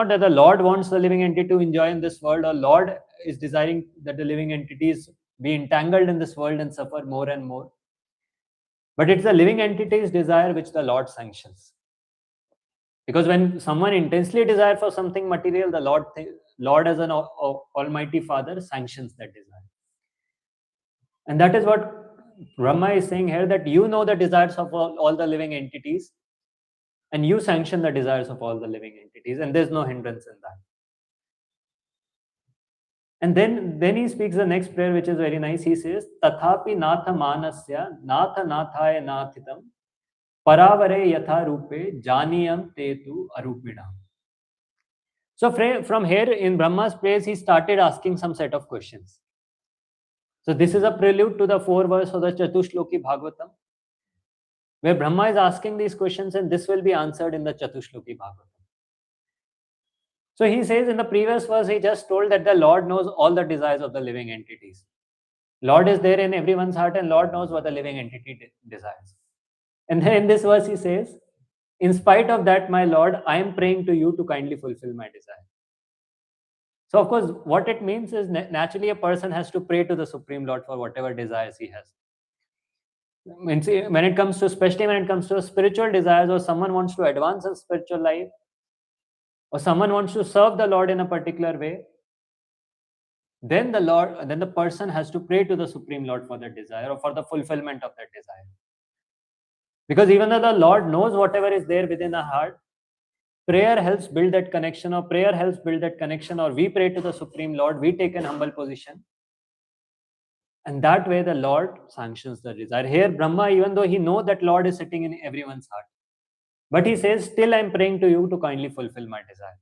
that the Lord wants the living entity to enjoy in this world, or Lord is desiring that the living entities be entangled in this world and suffer more and more. But it's the living entity's desire which the Lord sanctions. Because when someone intensely desires for something material, the Lord as an Almighty Father sanctions that desire. And that is what Brahma is saying here, that you know the desires of all the living entities, and you sanction the desires of all the living entities, and there's no hindrance in that. And then he speaks the next prayer, which is very nice. He says, Tathapi natha manasya natha nathaya nathitam paravare yatha rupe janiyam tetu arupinam. So from here in Brahma's praise, he started asking some set of questions. So this is a prelude to the 4 verse of the Chatushloki Bhagavatam, where Brahma is asking these questions, and this will be answered in the Chatushloki Bhagavatam. So he says in the previous verse, he just told that the Lord knows all the desires of the living entities. Lord is there in everyone's heart, and Lord knows what the living entity desires. And then in this verse he says, in spite of that, my Lord, I am praying to you to kindly fulfill my desire. So of course, what it means is naturally a person has to pray to the Supreme Lord for whatever desires he has. When it comes to, especially when it comes to spiritual desires, or someone wants to advance in spiritual life, or someone wants to serve the Lord in a particular way, then the person has to pray to the Supreme Lord for that desire, or for the fulfillment of that desire. Because even though the Lord knows whatever is there within our heart, prayer helps build that connection, or we pray to the Supreme Lord, we take an humble position. And that way the Lord sanctions the desire. Here Brahma, even though he knows that Lord is sitting in everyone's heart, but he says, still I'm praying to you to kindly fulfill my desire.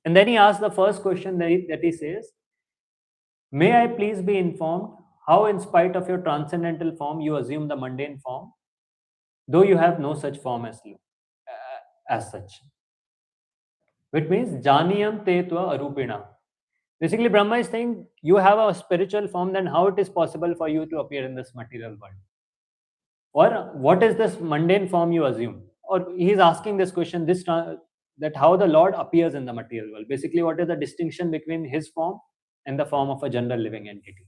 And then he asks the first question that he says, may I please be informed how in spite of your transcendental form you assume the mundane form, though you have no such form as such. Which means Janiyam Tetva Arupina. Basically, Brahma is saying you have a spiritual form, then how it is possible for you to appear in this material world? Or what is this mundane form you assume? Or he is asking this question, that how the Lord appears in the material world. Basically, what is the distinction between his form and the form of a general living entity?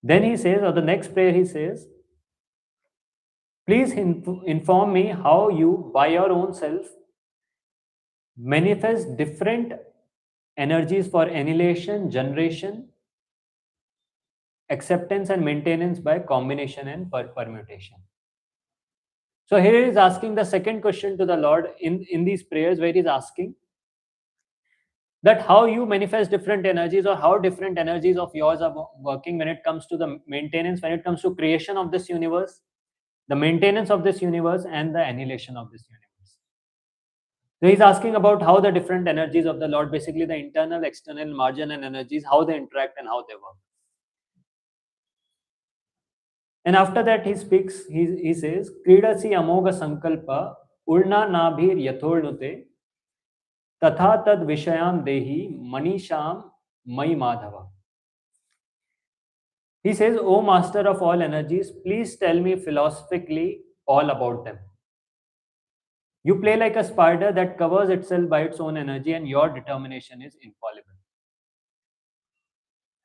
Then he says, or the next prayer he says, please inform me how you, by your own self, manifest different energies for annihilation, generation, acceptance and maintenance by combination and permutation. So here he is asking the second question to the Lord in these prayers, where he is asking that how you manifest different energies, or how different energies of yours are working when it comes to the maintenance, when it comes to creation of this universe, the maintenance of this universe, and the annihilation of this universe. So he's asking about how the different energies of the Lord, basically the internal, external, marginal energies, how they interact and how they work. And after that he speaks, he says, Kridasi amoga sankalpa urna nabhir yathornute tatha tad vishayam dehi manisham mai madhava. He says, O master of all energies, please tell me philosophically all about them. You play like a spider that covers itself by its own energy, and your determination is infallible.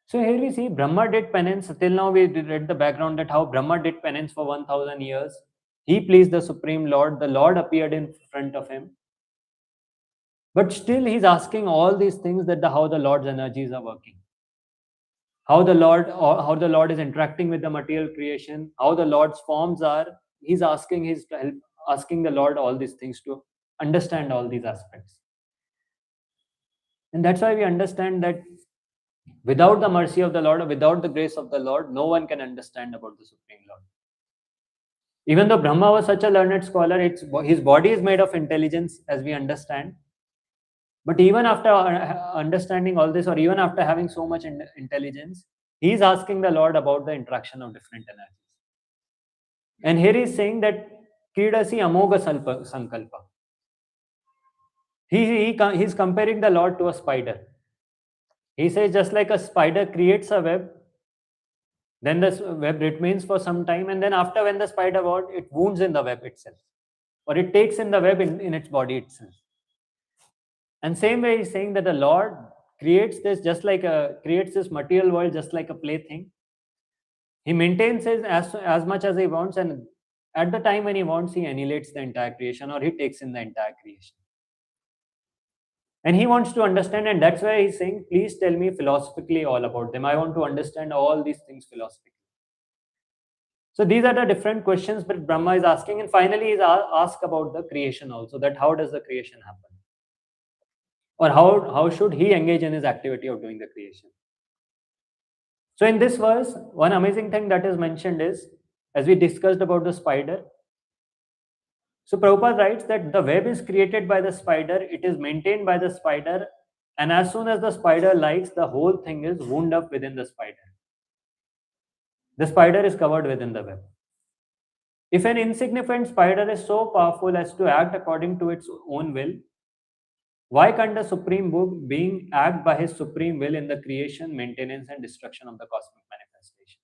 So here we see Brahma did penance. Till now we read the background that how Brahma did penance for 1000 years. He pleased the Supreme Lord. The Lord appeared in front of him. But still he's asking all these things, that how the Lord's energies are working. How the Lord is interacting with the material creation, how the Lord's forms are. He's asking the Lord all these things to understand all these aspects. And that's why we understand that without the mercy of the Lord, or without the grace of the Lord, no one can understand about the Supreme Lord. Even though Brahma was such a learned scholar, his body is made of intelligence, as we understand. But even after understanding all this, or even after having so much intelligence, he is asking the Lord about the interaction of different energies. And here he is saying that Kridasi amoga sankalpa. He's comparing the Lord to a spider. He says, just like a spider creates a web, then the web remains for some time, and then after, when the spider it wounds in the web itself, or it takes in the web in its body itself. And same way he's saying that the Lord creates this material world just like a plaything. He maintains it as much as he wants, and at the time when he wants, he annihilates the entire creation, or he takes in the entire creation. And he wants to understand, and that's why he's saying, please tell me philosophically all about them. I want to understand all these things philosophically. So these are the different questions that Brahma is asking, and finally he's asked about the creation also, that how does the creation happen? Or how should he engage in his activity of doing the creation? So in this verse, one amazing thing that is mentioned is, as we discussed about the spider, so Prabhupada writes that the web is created by the spider, it is maintained by the spider, and as soon as the spider likes, the whole thing is wound up within the spider. The spider is covered within the web. If an insignificant spider is so powerful as to act according to its own will, why can't the Supreme Being act by his supreme will in the creation, maintenance, and destruction of the cosmic manifestation?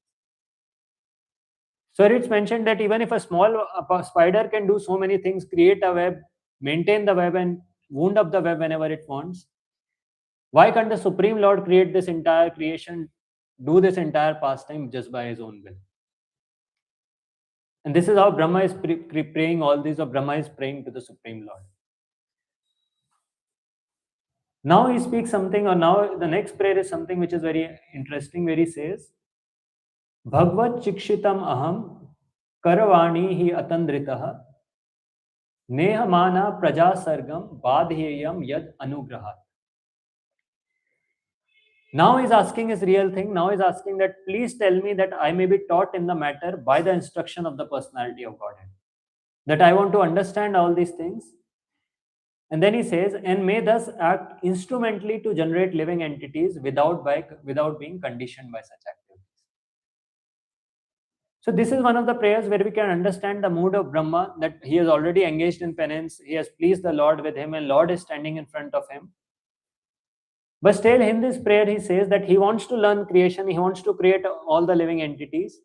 So it's mentioned that even if a small spider can do so many things, create a web, maintain the web, and wound up the web whenever it wants, why can't the Supreme Lord create this entire creation, do this entire pastime just by his own will? And this is how Brahma is praying all these, or Brahma is praying to the Supreme Lord. Now he speaks something, or now the next prayer is something which is very interesting, where he says, Bhagavad Chikshitam Aham Karavani hi Atandritaha Nehamana Praja Sargam Badhyayam Yad Anugrahat. Now he's asking his real thing. Now he's asking that please tell me that I may be taught in the matter by the instruction of the personality of Godhead. That I want to understand all these things. And then he says, and may thus act instrumentally to generate living entities without being conditioned by such activities. So this is one of the prayers where we can understand the mood of Brahma, that he has already engaged in penance, he has pleased the Lord with him, and Lord is standing in front of him. But still in this prayer he says that he wants to learn creation, he wants to create all the living entities.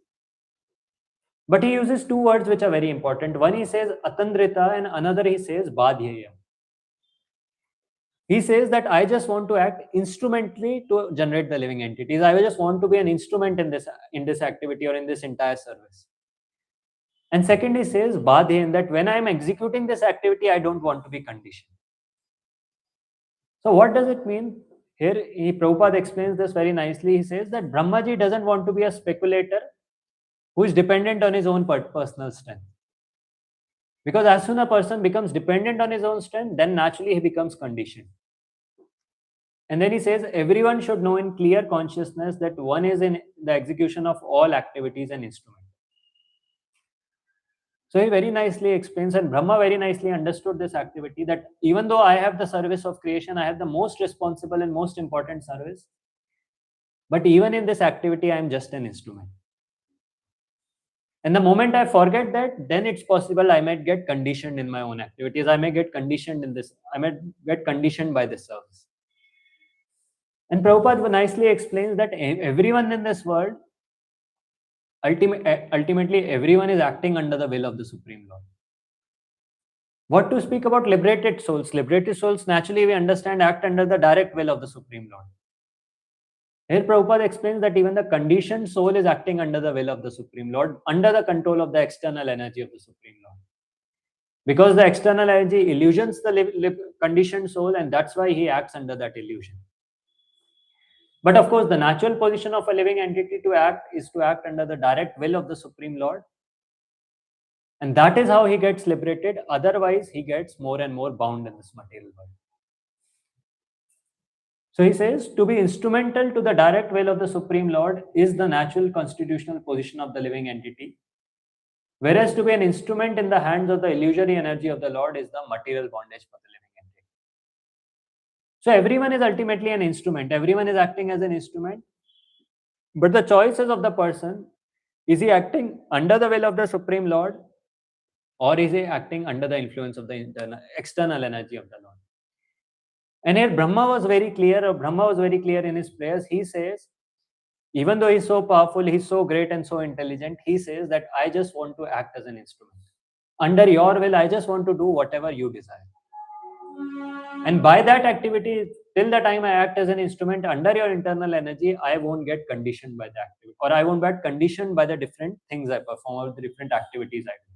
But he uses two words which are very important. One he says Atandrita, and another he says Badhyaya. He says that I just want to act instrumentally to generate the living entities. I just want to be an instrument in this activity or in this entire service. And second, he says Badhyaya, that when I am executing this activity, I don't want to be conditioned. So what does it mean? Here, Prabhupada explains this very nicely. He says that Brahmaji doesn't want to be a speculator who is dependent on his own personal strength. Because as soon as a person becomes dependent on his own strength, then naturally he becomes conditioned. And then he says, everyone should know in clear consciousness that one is in the execution of all activities and instruments. So he very nicely explains, and Brahma very nicely understood this activity, that even though I have the service of creation, I have the most responsible and most important service, but even in this activity, I am just an instrument. And the moment I forget that, then it's possible I might get conditioned in my own activities. I may get conditioned in this. I might get conditioned by this service. And Prabhupada nicely explains that everyone in this world, ultimately everyone is acting under the will of the Supreme Lord. What to speak about liberated souls? Liberated souls, naturally we understand, act under the direct will of the Supreme Lord. Here Prabhupada explains that even the conditioned soul is acting under the will of the Supreme Lord, under the control of the external energy of the Supreme Lord. Because the external energy illusions the conditioned soul, and that's why he acts under that illusion. But of course, the natural position of a living entity to act is to act under the direct will of the Supreme Lord. And that is how he gets liberated. Otherwise, he gets more and more bound in this material world. So he says, to be instrumental to the direct will of the Supreme Lord is the natural constitutional position of the living entity. Whereas to be an instrument in the hands of the illusory energy of the Lord is the material bondage for the living entity. So everyone is ultimately an instrument. Everyone is acting as an instrument. But the choices of the person, is he acting under the will of the Supreme Lord, or is he acting under the influence of the external energy of the Lord? And here Brahma was very clear in his prayers. He says, even though he's so powerful, he's so great and so intelligent, he says that I just want to act as an instrument. Under your will, I just want to do whatever you desire. And by that activity, till the time I act as an instrument under your internal energy, I won't get conditioned by the activity, or I won't get conditioned by the different things I perform or the different activities I do.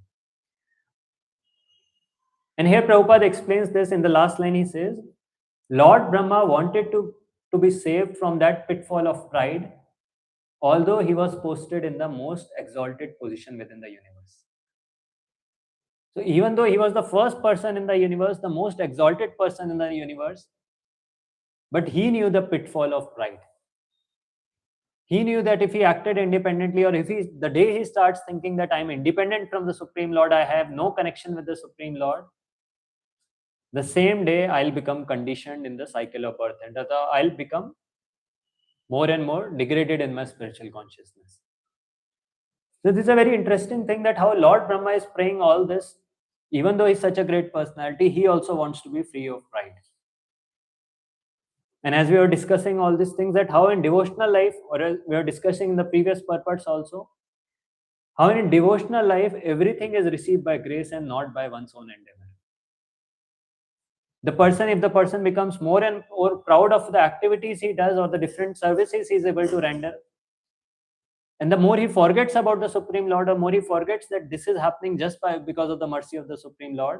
And here Prabhupada explains this in the last line. He says, Lord Brahma wanted to be saved from that pitfall of pride, although he was posted in the most exalted position within the universe. So even though he was the first person in the universe, the most exalted person in the universe, but he knew the pitfall of pride. He knew that if he acted independently, or the day he starts thinking that I'm independent from the Supreme Lord, I have no connection with the Supreme Lord, the same day I'll become conditioned in the cycle of birth, and I'll become more and more degraded in my spiritual consciousness. So this is a very interesting thing, that how Lord Brahma is praying all this, even though he's such a great personality, he also wants to be free of pride. And as we were discussing all these things, that how in devotional life, or as we were discussing in the previous purports also, how in devotional life everything is received by grace and not by one's own endeavor. If the person becomes more and more proud of the activities he does or the different services he is able to render, and the more he forgets about the Supreme Lord, or more he forgets that this is happening just because of the mercy of the Supreme Lord,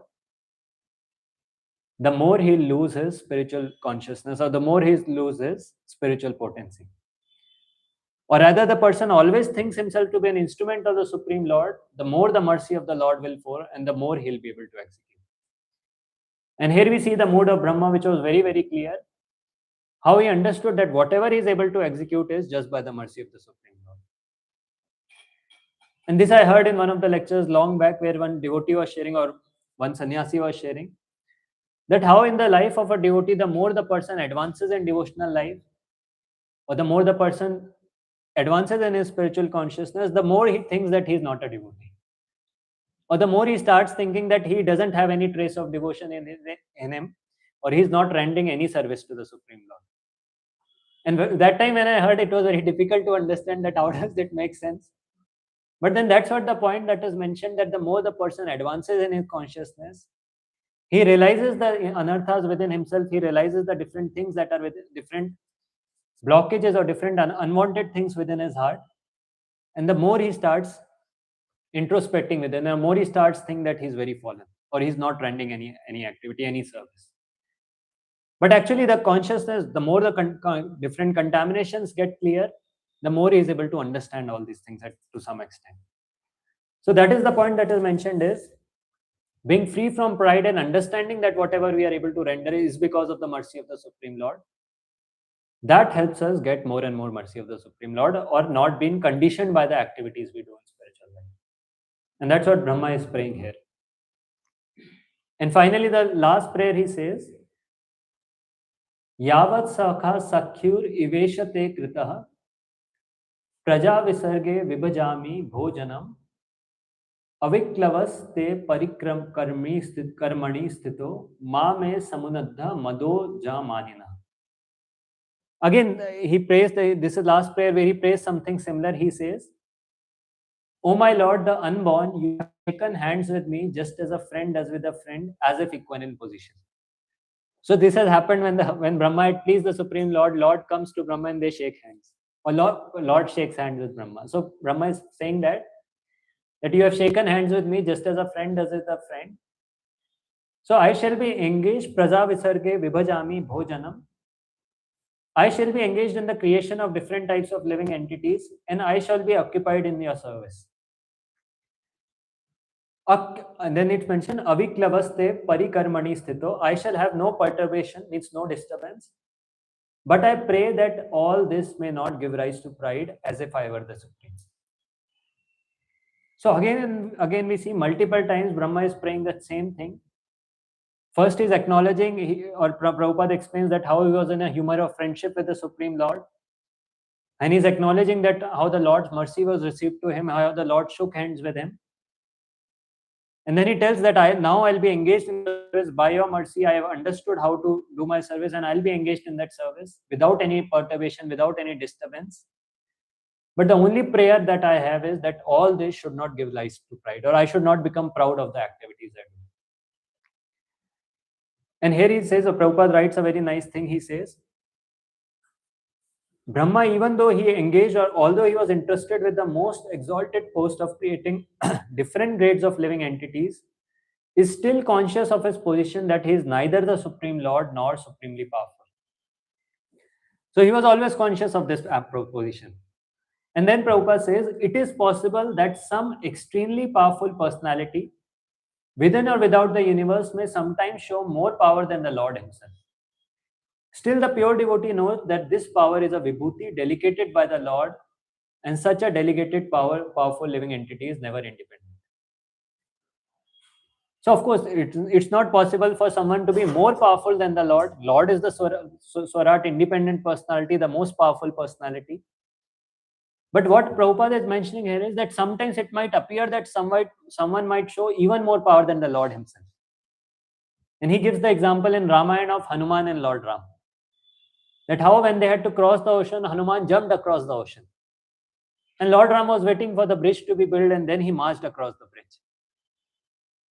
the more he'll lose his spiritual consciousness, or the more he'll lose his spiritual potency. Or rather, the person always thinks himself to be an instrument of the Supreme Lord, the more the mercy of the Lord will pour, and the more he'll be able to execute. And here we see the mood of Brahma, which was very, very clear. How he understood that whatever he is able to execute is just by the mercy of the Supreme Lord. And this I heard in one of the lectures long back, where one devotee was sharing, or one sannyasi was sharing, that how in the life of a devotee, the more the person advances in devotional life, or the more the person advances in his spiritual consciousness, the more he thinks that he is not a devotee. Or the more he starts thinking that he doesn't have any trace of devotion in him, or he is not rendering any service to the Supreme Lord. And that time when I heard, it was very difficult to understand that how does it make sense. But then that's what the point that is mentioned, that the more the person advances in his consciousness, he realizes the anarthas within himself, he realizes the different things that are within, different blockages or different unwanted things within his heart. And the more he starts introspecting within, the more he starts thinking that he's very fallen, or he's not rendering any activity, any service. But actually the consciousness, the more the different contaminations get clear, the more he is able to understand all these things to some extent. So that is the point that is mentioned, is being free from pride and understanding that whatever we are able to render is because of the mercy of the Supreme Lord. That helps us get more and more mercy of the Supreme Lord, or not being conditioned by the activities we do in spiritual life. And that's what Brahma is praying here. And finally, the last prayer he says, Yavat sakha sakhyur iveshate kritah praja visarge vibhajami bhojanam aviklavaste parikram karmani sthito ma me samunadha mado jamanina. Again, he prays, this is last prayer where he prays something similar. He says, O my Lord, the unborn, you have shaken hands with me just as a friend does with a friend, as if equal in position. So this has happened when Brahma had pleased the Supreme Lord. Lord comes to Brahma and they shake hands, or Lord shakes hands with Brahma. So Brahma is saying that you have shaken hands with me just as a friend does with a friend. So I shall be engaged, praja visarge vibhajami bhojanam. I shall be engaged in the creation of different types of living entities, and I shall be occupied in your service. And then it's mentioned, aviklavaste parikarmani sthito. I shall have no perturbation, means no disturbance. But I pray that all this may not give rise to pride, as if I were the Supreme. So again and again we see multiple times Brahma is praying that same thing. First is acknowledging, or Prabhupada explains that how he was in a humor of friendship with the Supreme Lord. And he's acknowledging that how the Lord's mercy was received to him, how the Lord shook hands with him. And then he tells that now I'll be engaged in service by your mercy. I have understood how to do my service, and I'll be engaged in that service without any perturbation, without any disturbance. But the only prayer that I have is that all this should not give rise to pride, or I should not become proud of the activities I do. And here he says, Prabhupada writes a very nice thing. He says, Brahma, even though he engaged, or although he was interested with the most exalted post of creating different grades of living entities, is still conscious of his position that he is neither the Supreme Lord nor supremely powerful. So he was always conscious of this position. And then Prabhupada says, it is possible that some extremely powerful personality within or without the universe may sometimes show more power than the Lord himself. Still, the pure devotee knows that this power is a vibhuti delegated by the Lord, and such a delegated powerful living entity is never independent. So, of course, it's not possible for someone to be more powerful than the Lord. Lord is the Swarat independent personality, the most powerful personality. But what Prabhupada is mentioning here is that sometimes it might appear that someone might show even more power than the Lord himself. And he gives the example in Ramayana of Hanuman and Lord Ram. That how when they had to cross the ocean, Hanuman jumped across the ocean. And Lord Ram was waiting for the bridge to be built, and then he marched across the bridge.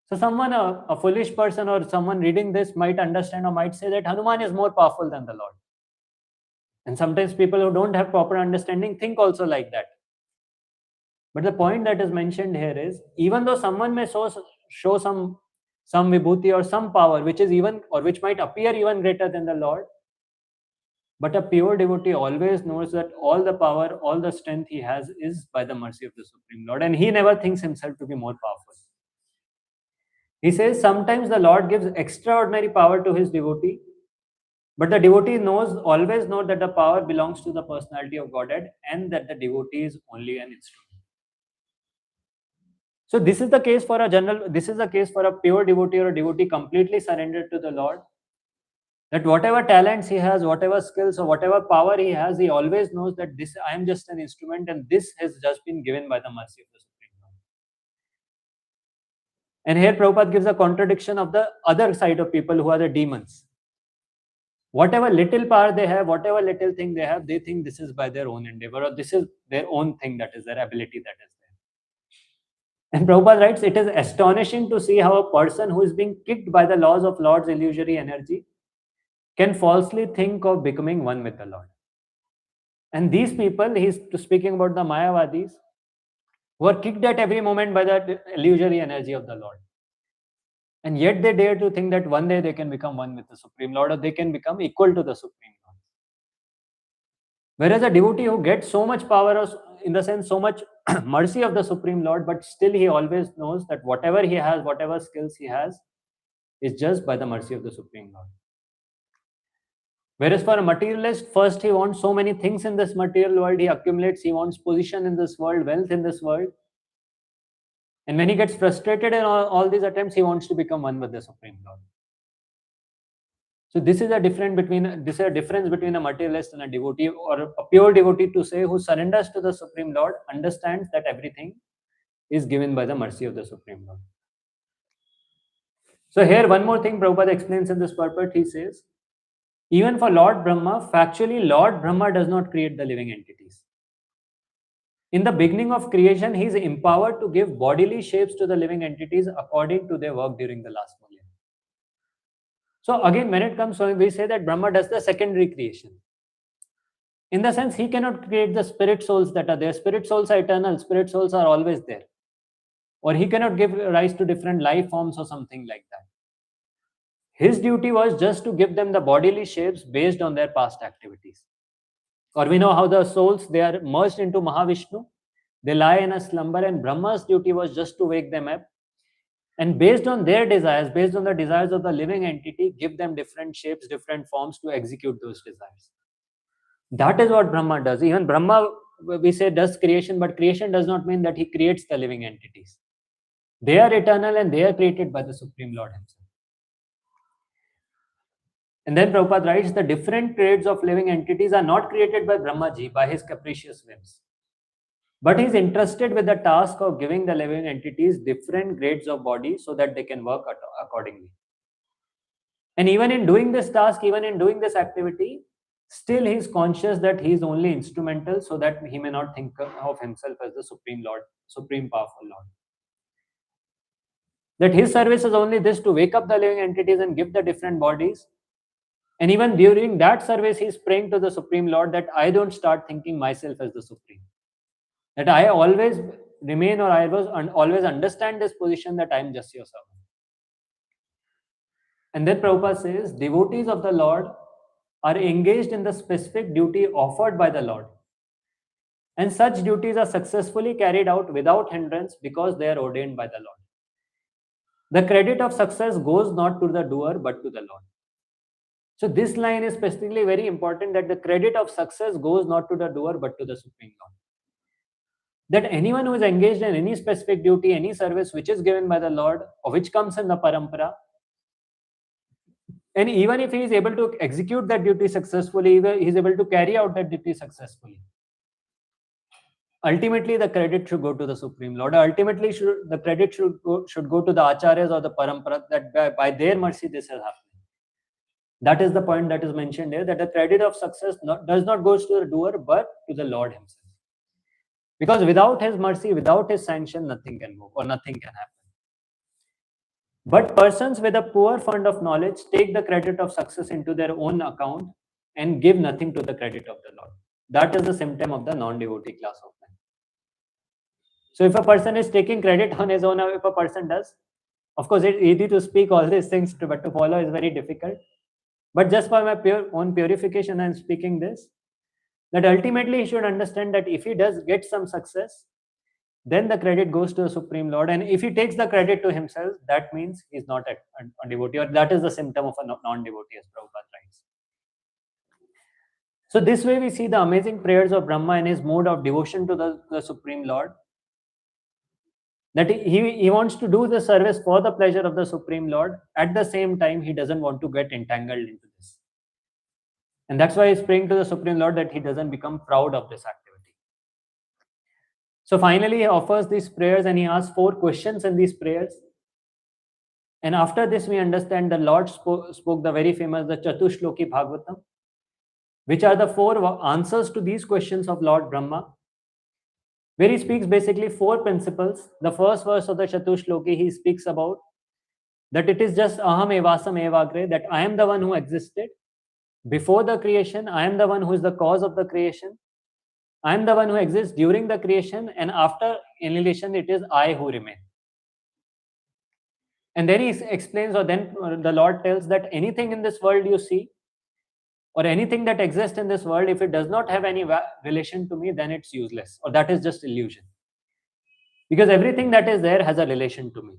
So someone, a foolish person or someone reading this might understand or might say that Hanuman is more powerful than the Lord. And sometimes people who don't have proper understanding think also like that. But the point that is mentioned here is, even though someone may show some vibhuti or some power, which is even, or which might appear even greater than the Lord, but a pure devotee always knows that all the power, all the strength he has is by the mercy of the Supreme Lord, and he never thinks himself to be more powerful. He says sometimes the Lord gives extraordinary power to his devotee, but the devotee always knows that the power belongs to the personality of Godhead and that the devotee is only an instrument. So this is the case for a pure devotee or a devotee completely surrendered to the Lord. That whatever talents he has, whatever skills or whatever power he has, he always knows that I am just an instrument and this has just been given by the mercy of the Supreme Lord. And here Prabhupada gives a contradiction of the other side of people who are the demons. Whatever little power they have, whatever little thing they have, they think this is by their own endeavor or this is their own thing, that is their ability that is there. And Prabhupada writes, it is astonishing to see how a person who is being kicked by the laws of Lord's illusory energy can falsely think of becoming one with the Lord. And these people, he's speaking about the Mayavadis, who are kicked at every moment by the illusory energy of the Lord. And yet they dare to think that one day they can become one with the Supreme Lord or they can become equal to the Supreme Lord. Whereas a devotee who gets so much power, or in the sense so much mercy of the Supreme Lord, but still he always knows that whatever he has, whatever skills he has, is just by the mercy of the Supreme Lord. Whereas for a materialist, first he wants so many things in this material world, he accumulates, he wants position in this world, wealth in this world. And when he gets frustrated in all these attempts, he wants to become one with the Supreme Lord. So this is a difference between a materialist and a devotee, or a pure devotee to say, who surrenders to the Supreme Lord, understands that everything is given by the mercy of the Supreme Lord. So here one more thing Prabhupada explains in this purport. He says, even for Lord Brahma, factually Lord Brahma does not create the living entities. In the beginning of creation, he is empowered to give bodily shapes to the living entities according to their work during the last millennium. So again, when it comes, we say that Brahma does the secondary creation. In the sense, he cannot create the spirit souls that are there. Spirit souls are eternal. Spirit souls are always there. Or he cannot give rise to different life forms or something like that. His duty was just to give them the bodily shapes based on their past activities. Or we know how the souls, they are merged into Mahavishnu. They lie in a slumber, and Brahma's duty was just to wake them up. And based on their desires, based on the desires of the living entity, give them different shapes, different forms to execute those desires. That is what Brahma does. Even Brahma, we say, does creation, but creation does not mean that he creates the living entities. They are eternal and they are created by the Supreme Lord himself. And then Prabhupada writes, the different grades of living entities are not created by Brahmaji, by his capricious whims. But he is entrusted with the task of giving the living entities different grades of body so that they can work accordingly. And even in doing this task, even in doing this activity, still he is conscious that he is only instrumental, so that he may not think of himself as the Supreme Lord, Supreme Powerful Lord. That his service is only this, to wake up the living entities and give the different bodies. And even during that service, he is praying to the Supreme Lord that I don't start thinking myself as the Supreme. That I always remain, or I always understand this position that I am just your servant. And then Prabhupada says, devotees of the Lord are engaged in the specific duty offered by the Lord. And such duties are successfully carried out without hindrance because they are ordained by the Lord. The credit of success goes not to the doer but to the Lord. So this line is specifically very important, that the credit of success goes not to the doer but to the Supreme Lord. That anyone who is engaged in any specific duty, any service which is given by the Lord, or which comes in the parampara, and even if he is able to execute that duty successfully, he is able to carry out that duty successfully, ultimately the credit should go to the Supreme Lord. Ultimately, the credit should go to the Acharyas or the Parampara, that by their mercy this has happened. That is the point that is mentioned here, that the credit of success does not go to the doer, but to the Lord himself. Because without his mercy, without his sanction, nothing can move or nothing can happen. But persons with a poor fund of knowledge take the credit of success into their own account and give nothing to the credit of the Lord. That is the symptom of the non-devotee class of man. So if a person is taking credit on his own, if a person does, of course it's easy to speak all these things, but to follow is very difficult. But just for my own purification, I am speaking this, that ultimately he should understand that if he does get some success, then the credit goes to the Supreme Lord. And if he takes the credit to himself, that means he's not a devotee, or that is the symptom of a non-devotee, as Prabhupada writes. So this way we see the amazing prayers of Brahma in his mode of devotion to the Supreme Lord. That he wants to do the service for the pleasure of the Supreme Lord. At the same time, he doesn't want to get entangled into this. And that's why he's praying to the Supreme Lord that he doesn't become proud of this activity. So finally, he offers these prayers and he asks 4 questions in these prayers. And after this, we understand the Lord spoke the very famous, the Chatushloki Bhagavatam, which are the 4 answers to these questions of Lord Brahma, where he speaks basically 4 principles. The first verse of the Chatushloki, he speaks about that it is just aham evasam evagre, that I am the one who existed before the creation, I am the one who is the cause of the creation, I am the one who exists during the creation, and after annihilation, it is I who remain. And then he explains, or then the Lord tells that anything in this world you see, or anything that exists in this world, if it does not have any relation to me, then it's useless, or that is just illusion. Because everything that is there has a relation to me.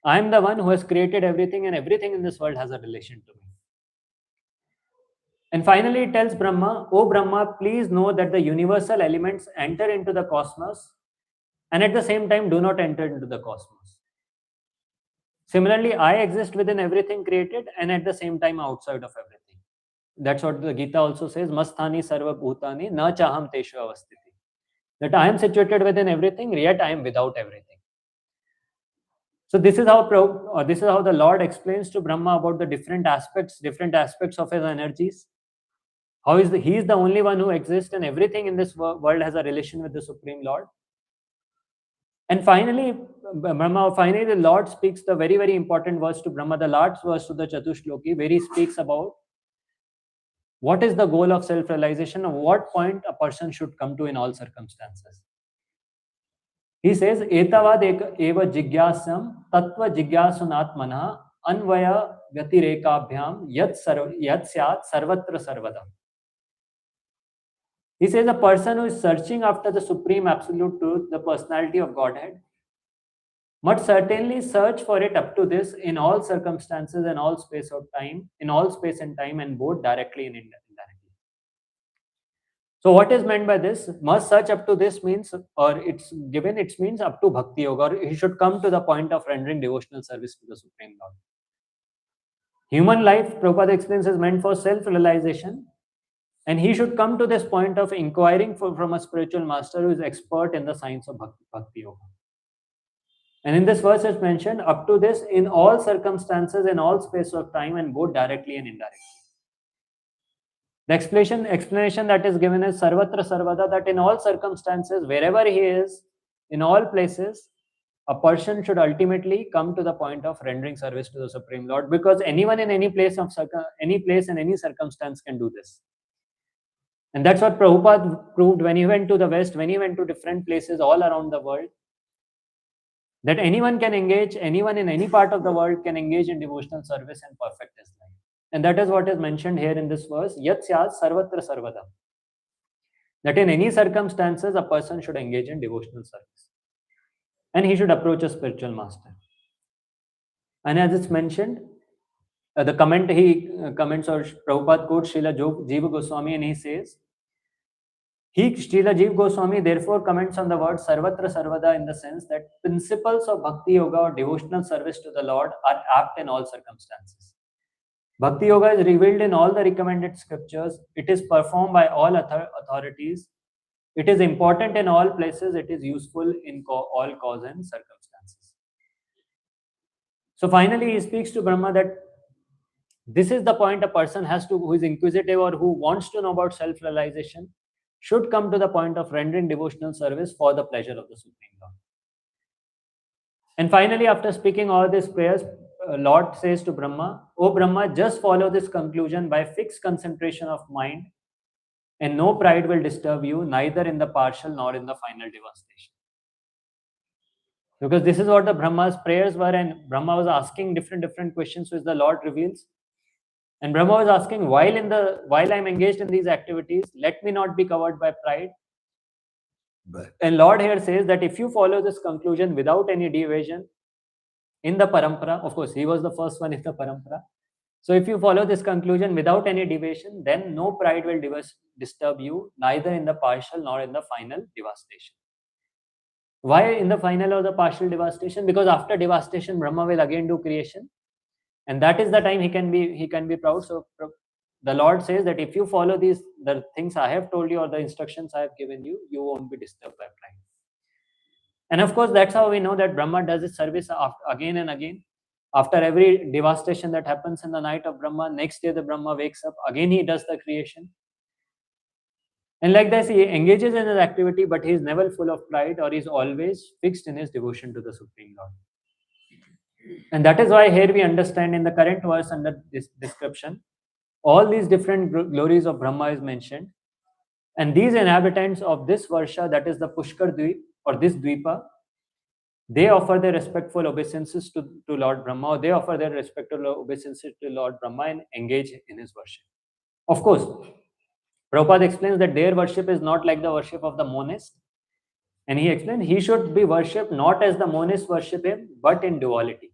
I am the one who has created everything, and everything in this world has a relation to me. And finally, it tells Brahma, "O Brahma, please know that the universal elements enter into the cosmos, and at the same time do not enter into the cosmos. Similarly, I exist within everything created, and at the same time outside of everything." That's what the Gita also says, "Masthani sarva bhutani na chaham teshu avasthiti." That I am situated within everything, yet I am without everything. So this is how the Lord explains to Brahma about the different aspects of his energies. How he is the only one who exists, and everything in this world has a relation with the Supreme Lord. And finally, the Lord speaks the very, very important verse to Brahma, the last verse to the Chatushloki, where he speaks about what is the goal of self-realization, and what point a person should come to in all circumstances. He says, "Etavad eva jigyasam tattva jigyasunatmana anvaya vyatirekabhyam yat syat sarvatra sarvada." He says, a person who is searching after the supreme absolute truth, the personality of Godhead, must certainly search for it up to this in all circumstances and all space and time, and both directly and indirectly. So what is meant by this? Must search up to this means, or it means up to bhakti yoga, or he should come to the point of rendering devotional service to the Supreme Lord. Human life, Prabhupada explains, is meant for self-realization, and he should come to this point of inquiring from a spiritual master who is expert in the science of bhakti yoga. And in this verse it's mentioned, up to this, in all circumstances, in all space of time, and both directly and indirectly. The explanation that is given is sarvatra sarvada, that in all circumstances, wherever he is, in all places, a person should ultimately come to the point of rendering service to the Supreme Lord, because anyone in any place and any circumstance can do this. And that's what Prabhupada proved when he went to the West, when he went to different places all around the world, that anyone in any part of the world can engage in devotional service and perfect his life. And that is what is mentioned here in this verse, "Yat syat sarvatra sarvada." That in any circumstances, a person should engage in devotional service. And he should approach a spiritual master. And as it's mentioned, the comment he comments, or Prabhupada quotes Srila Jiva Goswami, and he says, Srila Jiva Goswami therefore comments on the word sarvatra sarvada in the sense that principles of bhakti yoga or devotional service to the Lord are apt in all circumstances. Bhakti yoga is revealed in all the recommended scriptures. It is performed by all authorities. It is important in all places. It is useful in all cause and circumstances. So finally, he speaks to Brahma that this is the point a person has to, who is inquisitive or who wants to know about self-realization, should come to the point of rendering devotional service for the pleasure of the Supreme Lord. And finally, after speaking all these prayers, Lord says to Brahma, "O Brahma, just follow this conclusion by fixed concentration of mind, and no pride will disturb you, neither in the partial nor in the final devastation." Because this is what the Brahma's prayers were, and Brahma was asking different questions which the Lord reveals. And Brahma was asking, while I'm engaged in these activities, let me not be covered by pride. And Lord here says that if you follow this conclusion without any deviation in the parampara, of course, he was the first one in the parampara. So if you follow this conclusion without any deviation, then no pride will disturb you, neither in the partial nor in the final devastation. Why in the final or the partial devastation? Because after devastation, Brahma will again do creation, and that is the time he can be proud. So the Lord says that if you follow the things I have told you or the instructions I have given you, you won't be disturbed by pride. And of course, that's how we know that Brahma does his service again and again. After every devastation that happens in the night of Brahma, next day the Brahma wakes up, again he does the creation. And like this, he engages in his activity, but he is never full of pride, or he is always fixed in his devotion to the Supreme Lord. And that is why here we understand in the current verse under this description, all these different glories of Brahma is mentioned. And these inhabitants of this Varsha, that is the Pushkar Dweep or this Dweepa, they offer their respectful obeisances to Lord Brahma, or they offer their respectful obeisances to Lord Brahma and engage in his worship. Of course, Prabhupada explains that their worship is not like the worship of the monist. And he explained he should be worshipped not as the monists worship him, but in duality.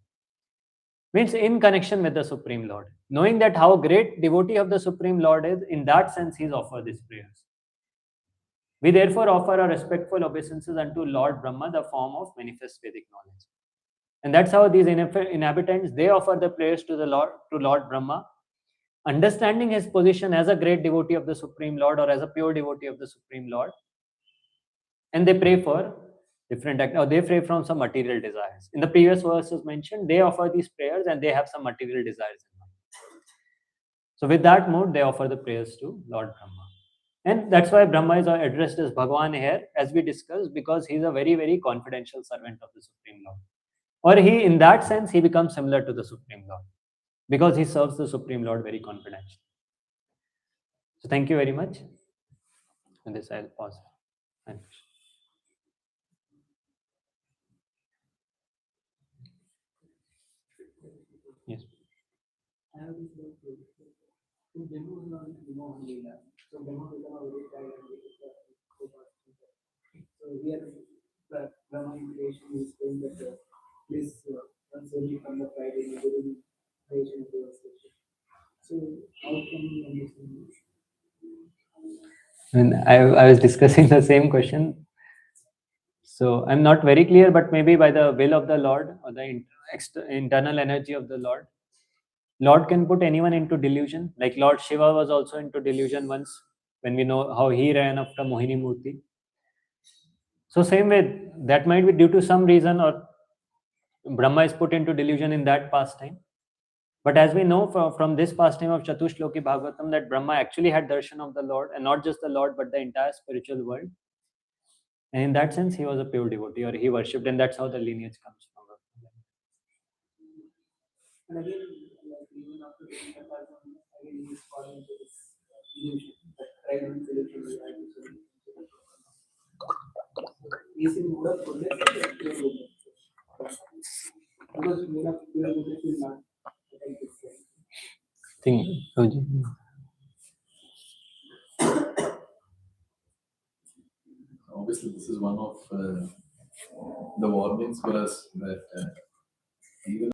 Means in connection with the Supreme Lord. Knowing that how great devotee of the Supreme Lord is, in that sense he is offered these prayers. We therefore offer our respectful obeisances unto Lord Brahma, the form of manifest Vedic knowledge. And that's how these inhabitants, they offer the prayers to Lord Brahma, understanding his position as a great devotee of the Supreme Lord or as a pure devotee of the Supreme Lord. And they pray for different or they pray from some material desires. In the previous verses mentioned, they offer these prayers and they have some material desires in mind. So with that mood, they offer the prayers to Lord Brahma. And that's why Brahma is addressed as Bhagwan here, as we discussed, because he's a very, very confidential servant of the Supreme Lord. Or he, in that sense, he becomes similar to the Supreme Lord, because he serves the Supreme Lord very confidentially. So thank you very much. And this I'll pause. Thanks. Yes. I have this one question. So demo is not demo only. So demo become a very tight and so here the Brahma creation is saying that please answer me from the Friday during creation devastation. So how can we understand this? And I was discussing the same question. So I'm not very clear, but maybe by the will of the Lord or the internal energy of the Lord can put anyone into delusion. Like Lord Shiva was also into delusion once, when we know how he ran after Mohini Murti. So same way, that might be due to some reason, or Brahma is put into delusion in that pastime. But as we know from this pastime of Chatushloki Bhagavatam, that Brahma actually had darshan of the Lord, and not just the Lord, but the entire spiritual world. And in that sense, he was a pure devotee, or he worshipped, and that's how the lineage comes from. And again, like even after the Gita, again he is falling into this illusion, that pride and solution we have to solve. Is in mode of goodness and pure goodness. Because mode of pure goodness will not like this Thing. Obviously, this is one of the warnings for us that even